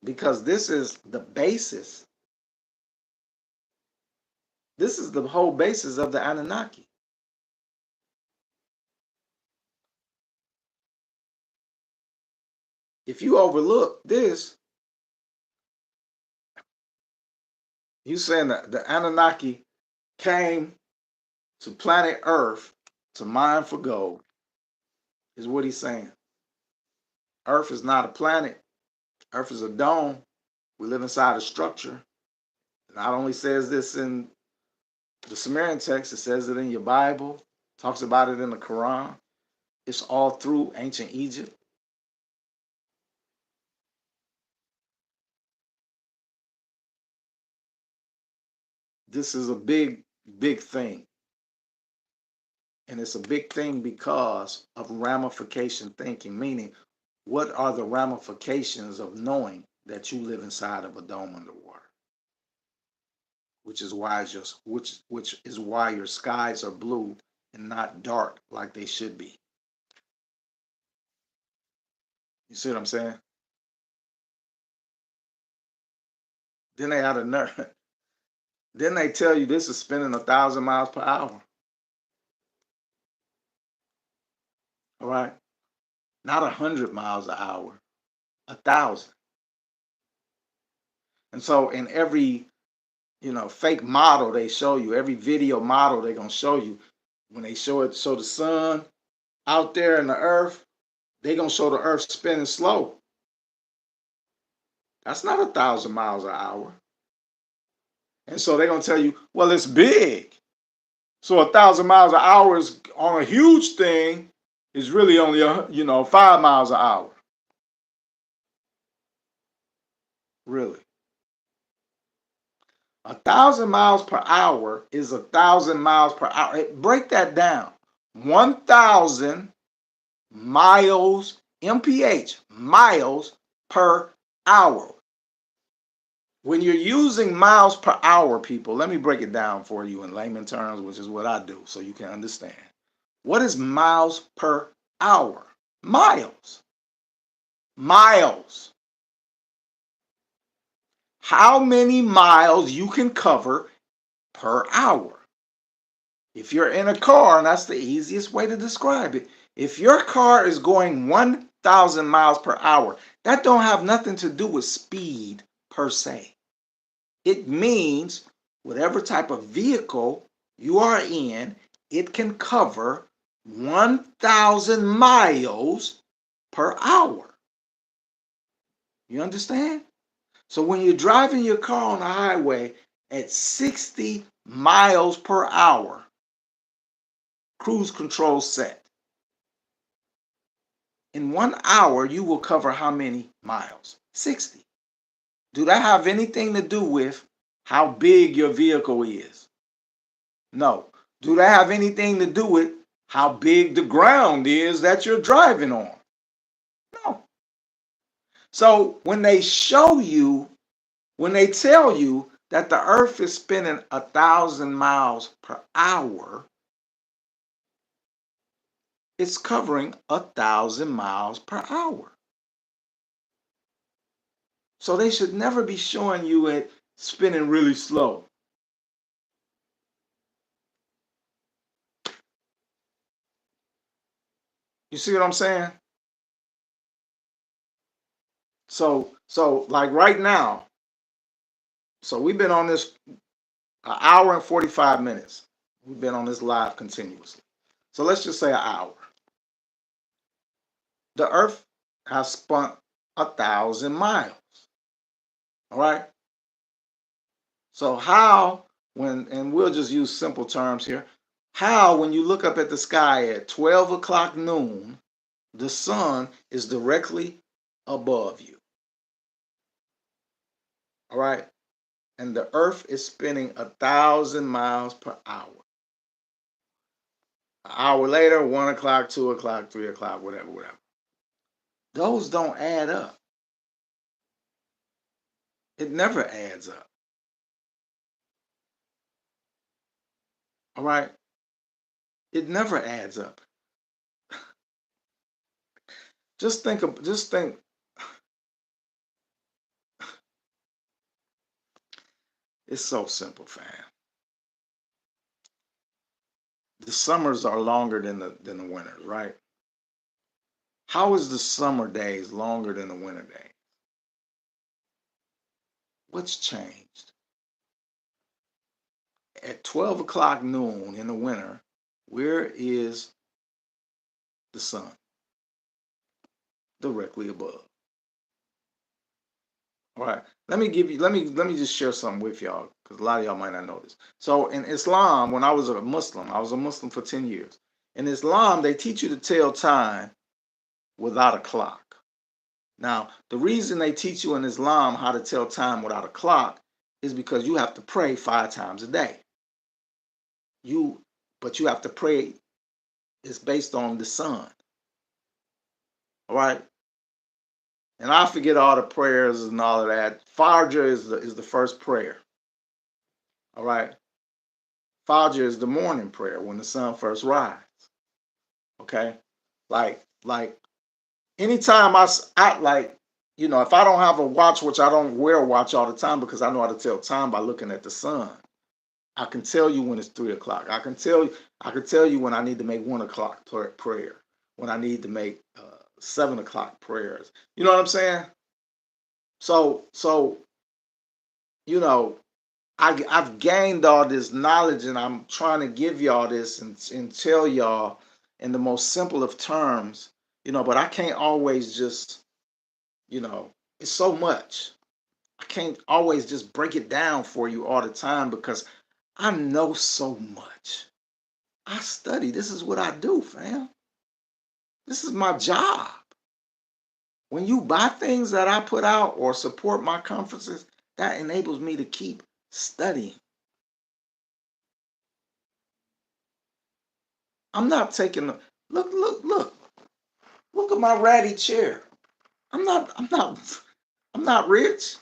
because this is the basis, this is the whole basis of the Anunnaki. If you overlook this, you saying that the Anunnaki came to planet Earth to mine for gold, is what he's saying. Earth is not a planet. Earth is a dome. We live inside a structure. It not only says this in the Sumerian text, it says it in your Bible, talks about it in the Quran. It's all through ancient Egypt. This is a big, big thing. And it's a big thing because of ramification thinking, meaning what are the ramifications of knowing that you live inside of a dome underwater? Which is why which is why your skies are blue and not dark like they should be. You see what I'm saying? Then they had a nerve. Then they tell you this is spinning 1,000 miles per hour. All right, not 100 miles an hour, 1,000. And so in every fake model they show you, every video model they're gonna show you, when they show the sun out there in the earth, they're gonna show the earth spinning slow. That's not 1,000 miles an hour. And so they're gonna tell you, well, it's big. So 1,000 miles an hour is on a huge thing is really only 5 miles an hour. Really. 1,000 miles per hour is 1,000 miles per hour. Break that down. 1,000 miles, mph, miles per hour. When you're using miles per hour, people, let me break it down for you in layman terms, which is what I do, so you can understand. What is miles per hour? Miles. Miles. How many miles you can cover per hour? If you're in a car, and that's the easiest way to describe it, if your car is going 1,000 miles per hour, that don't have nothing to do with speed per se. It means whatever type of vehicle you are in, it can cover 1,000 miles per hour. You understand? So when you're driving your car on the highway at 60 miles per hour, cruise control set. In 1 hour, you will cover how many miles? 60. Do that have anything to do with how big your vehicle is? No. Do they have anything to do with how big the ground is that you're driving on? No. So when they show you, when they tell you that the earth is spinning 1,000 miles per hour, it's covering 1,000 miles per hour. So they should never be showing you it spinning really slow. You see what I'm saying? So like right now, so we've been on this an hour and 45 minutes. We've been on this live continuously. So let's just say an hour. The earth has spun 1,000 miles. All right. So how, and we'll just use simple terms here, how when you look up at the sky at 12 o'clock noon, the sun is directly above you. All right. And the earth is spinning 1,000 miles per hour. An hour later, 1 o'clock, 2 o'clock, 3 o'clock, whatever. Those don't add up. It never adds up. All right. It never adds up. Just think. It's so simple, fam. The summers are longer than the winters, right? How is the summer days longer than the winter days? What's changed? At 12 o'clock noon in the winter, where is the sun? Directly above. All right. Let me just share something with y'all, because a lot of y'all might not know this. So in Islam, when I was a Muslim for 10 years. In Islam, they teach you to tell time without a clock. Now, the reason they teach you in Islam how to tell time without a clock is because you have to pray 5 times a day. But you have to pray, it's based on the sun. All right. And I forget all the prayers and all of that. Fajr is the first prayer. All right. Fajr is the morning prayer when the sun first rises. Okay. Like anytime I like, if I don't have a watch, which I don't wear a watch all the time because I know how to tell time by looking at the sun. I can tell you when it's 3 o'clock. I can tell you when I need to make 1 o'clock prayer, when I need to make 7 o'clock prayers. You know what I'm saying? So I've gained all this knowledge, and I'm trying to give y'all this and tell y'all in the most simple of terms, but I can't always just, it's so much. I can't always just break it down for you all the time because I know so much. I study. This is what I do, fam. This is my job. When you buy things that I put out or support my conferences, that enables me to keep studying. I'm not taking look at my ratty chair. I'm not rich.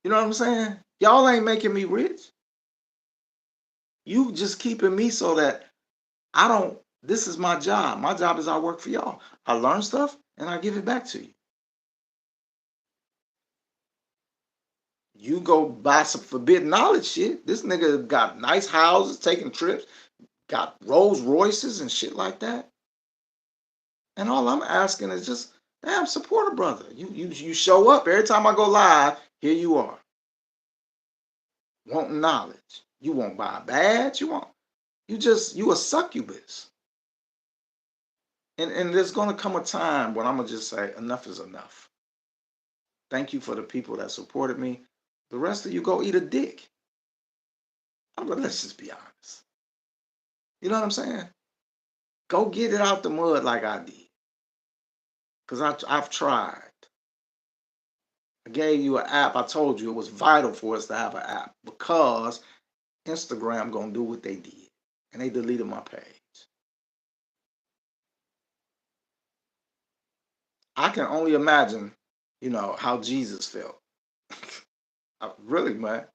You know what I'm saying? Y'all ain't making me rich. You just keeping me so that this is my job. My job is I work for y'all. I learn stuff and I give it back to you. You go buy some forbidden knowledge shit. This nigga got nice houses, taking trips, got Rolls Royces and shit like that. And all I'm asking is just, damn, support a brother. You show up every time I go live. Here you are, wanting knowledge. You won't buy a badge. You a succubus. And there's gonna come a time when I'm gonna just say enough is enough. Thank you for the people that supported me. The rest of you go eat a dick. Let's just be honest. You know what I'm saying? Go get it out the mud like I did. Because I've tried. I gave you an app. I told you it was vital for us to have an app because Instagram gonna do what they did. and they deleted my page. I can only imagine, how Jesus felt. Really, man.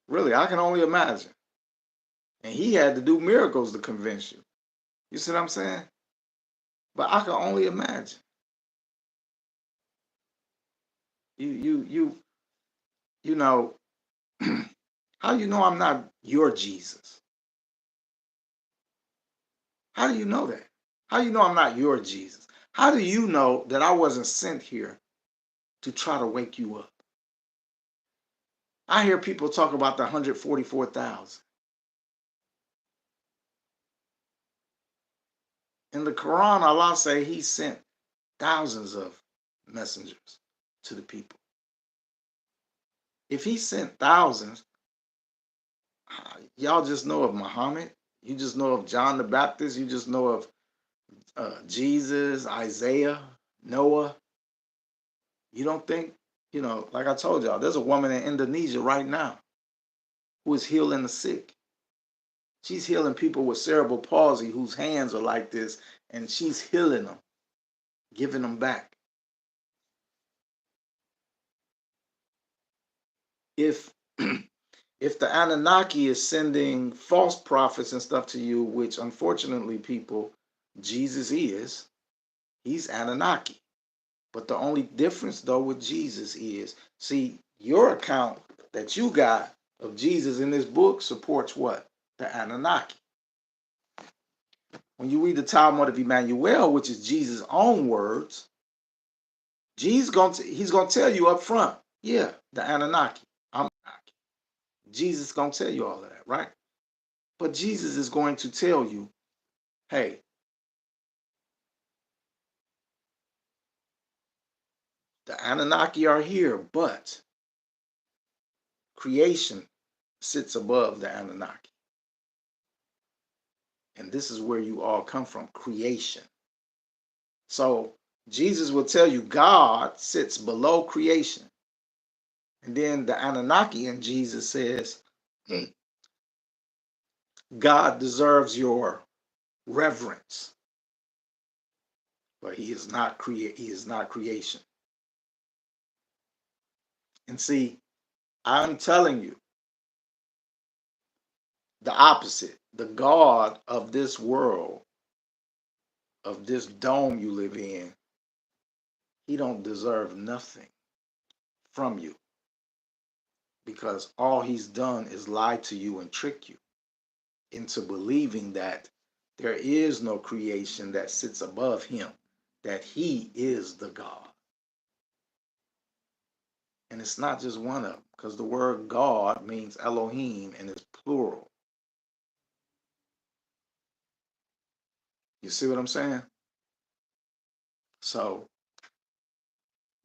Really, I can only imagine. And he had to do miracles to convince you. You see what I'm saying? But I can only imagine. You know, how you know I'm not your Jesus? How do you know that? How do you know I'm not your Jesus? How do you know that I wasn't sent here to try to wake you up? I hear people talk about the 144,000. In the Quran, Allah say he sent thousands of messengers to the people. If he sent thousands, y'all just know of Muhammad. You just know of John the Baptist. You just know of Jesus, Isaiah, Noah. You don't think, like I told y'all, there's a woman in Indonesia right now who is healing the sick. She's healing people with cerebral palsy whose hands are like this, and she's healing them, giving them back. If if the Anunnaki is sending false prophets and stuff to you, which unfortunately, people, Jesus is, he's Anunnaki. But the only difference, though, with Jesus is, see, your account that you got of Jesus in this book supports what? The Anunnaki. When you read the Talmud of Emmanuel, which is Jesus' own words, he's going to tell you up front, yeah, the Anunnaki. I'm Anunnaki. Jesus is going to tell you all of that, right? But Jesus is going to tell you, hey, the Anunnaki are here, but creation sits above the Anunnaki. And this is where you all come from, creation. So Jesus will tell you God sits below creation. And then the Anunnaki in Jesus says, God deserves your reverence, but he is not creation. And see, I'm telling you the opposite. The God of this world, of this dome you live in, he don't deserve nothing from you, because all he's done is lie to you and trick you into believing that there is no creation that sits above him, that he is the God. And it's not just one of them, because the word God means Elohim and it's plural. You see what I'm saying? So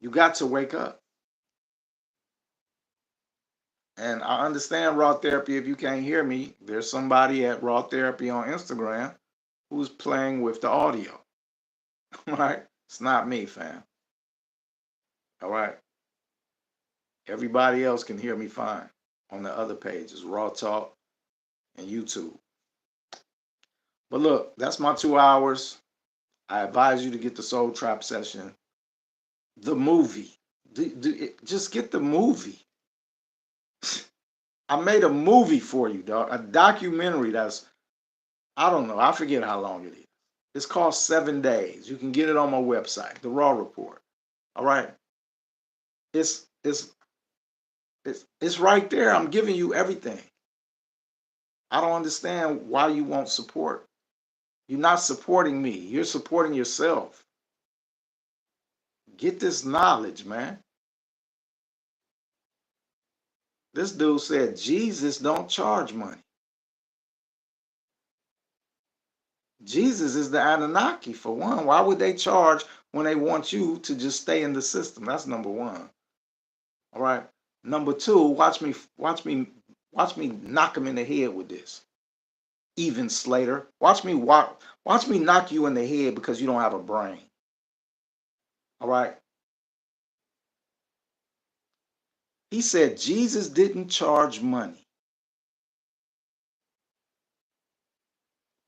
you got to wake up. And I understand Raw Therapy. If you can't hear me, there's somebody at Raw Therapy on Instagram who's playing with the audio. All right? It's not me, fam. All right? Everybody else can hear me fine on the other pages, Raw Talk and YouTube. But look, that's my 2 hours. I advise you to get the Soul Trap session. The movie. Just get the movie. I made a movie for you, dog. A documentary that's, I don't know, I forget how long it is. It's called 7 Days. You can get it on my website, the Rraw Report. All right. It's right there. I'm giving you everything. I don't understand why you won't support. You're not supporting me. You're supporting yourself. Get this knowledge, man. This dude said Jesus don't charge money. Jesus is the Anunnaki, for one. Why would they charge when they want you to just stay in the system? That's number one. All right. Number two, watch me knock him in the head with this. Even Slater. Watch me knock you in the head because you don't have a brain. All right. He said Jesus didn't charge money.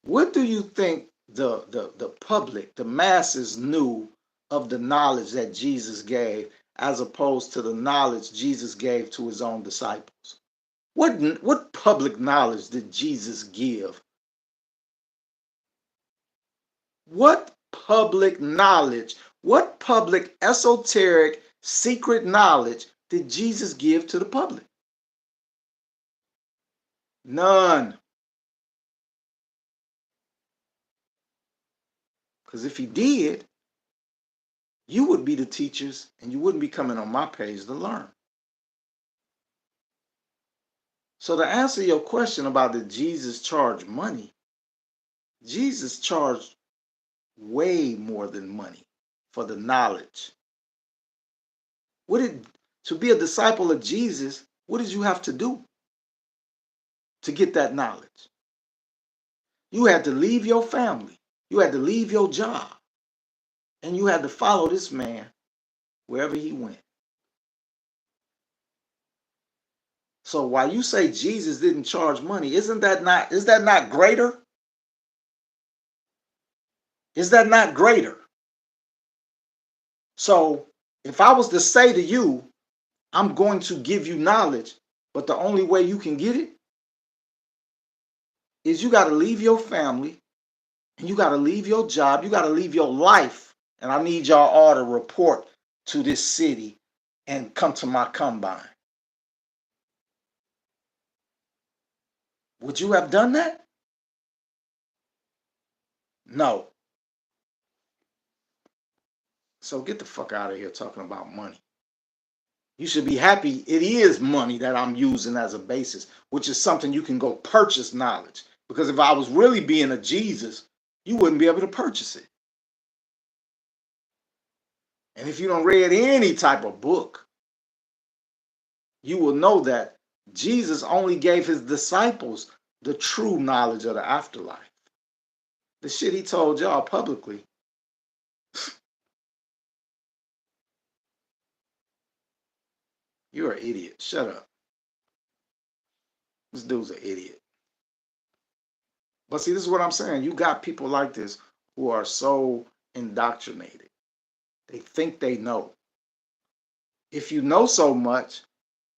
What do you think the public, the masses knew of the knowledge that Jesus gave as opposed to the knowledge Jesus gave to his own disciples? What public knowledge did Jesus give? What public knowledge, what public esoteric secret knowledge did Jesus give to the public? None. Because if he did, you would be the teachers and you wouldn't be coming on my page to learn. So to answer your question about did Jesus charge money, Jesus charged way more than money for the knowledge. To be a disciple of Jesus, what did you have to do to get that knowledge? You had to leave your family. You had to leave your job. And you had to follow this man wherever he went. So while you say Jesus didn't charge money, is that not greater? Is that not greater? So if I was to say to you, I'm going to give you knowledge, but the only way you can get it is you got to leave your family and you got to leave your job. You got to leave your life. And I need y'all all to report to this city and come to my combine. Would you have done that? No. So get the fuck out of here talking about money. You should be happy it is money that I'm using as a basis, which is something you can go purchase knowledge. Because if I was really being a Jesus, you wouldn't be able to purchase it. And if you don't read any type of book, you will know that Jesus only gave his disciples the true knowledge of the afterlife. The shit he told y'all publicly. You're an idiot. Shut up. This dude's an idiot. But see, this is what I'm saying. You got people like this who are so indoctrinated. They think they know. If you know so much,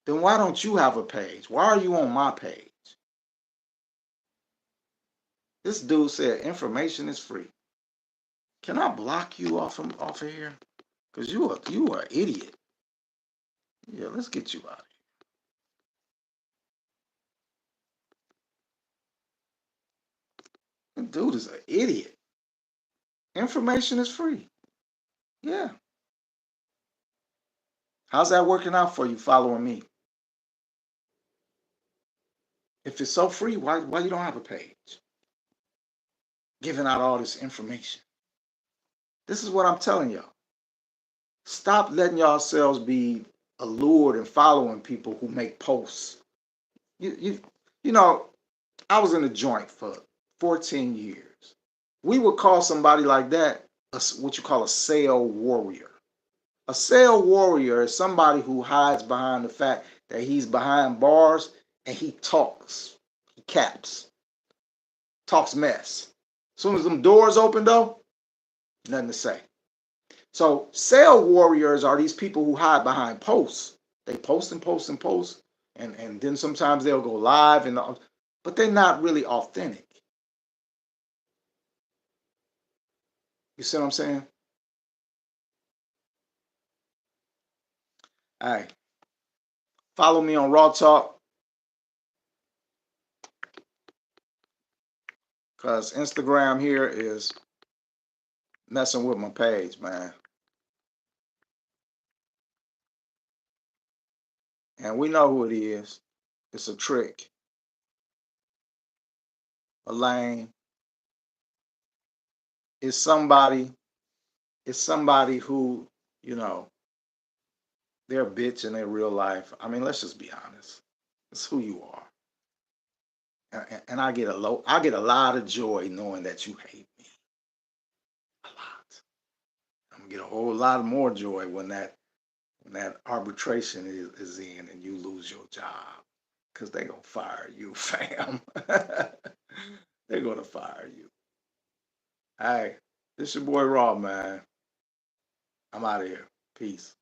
then why don't you have a page? Why are you on my page? This dude said information is free. Can I block you off of here? Because you are an idiot. Yeah, let's get you out of here. Dude is an idiot. Information is free. Yeah. How's that working out for you following me? If it's so free, why you don't have a page? Giving out all this information. This is what I'm telling y'all. Stop letting yourselves be allured and following people who make posts. You know, I was in a joint for 14 years. We would call somebody like that what you call a sale warrior. A sale warrior is somebody who hides behind the fact that he's behind bars and he talks. He caps. Talks mess. As soon as them doors open though, nothing to say. So sale warriors are these people who hide behind posts. They post and post and post, and then sometimes they'll go live, but they're not really authentic. You see what I'm saying? All right. Follow me on Raw Talk, because Instagram here is messing with my page, man. And we know who it is. It's a trick. Elaine. It's somebody who, they're a bitch in their real life. I mean, let's just be honest. It's who you are. And I get a lot of joy knowing that you hate me. A lot. I'm gonna get a whole lot more joy when that arbitration is in and you lose your job. Because they gonna fire you, fam. They're gonna fire you. Hey, this your boy Raw, man. I'm out of here. Peace.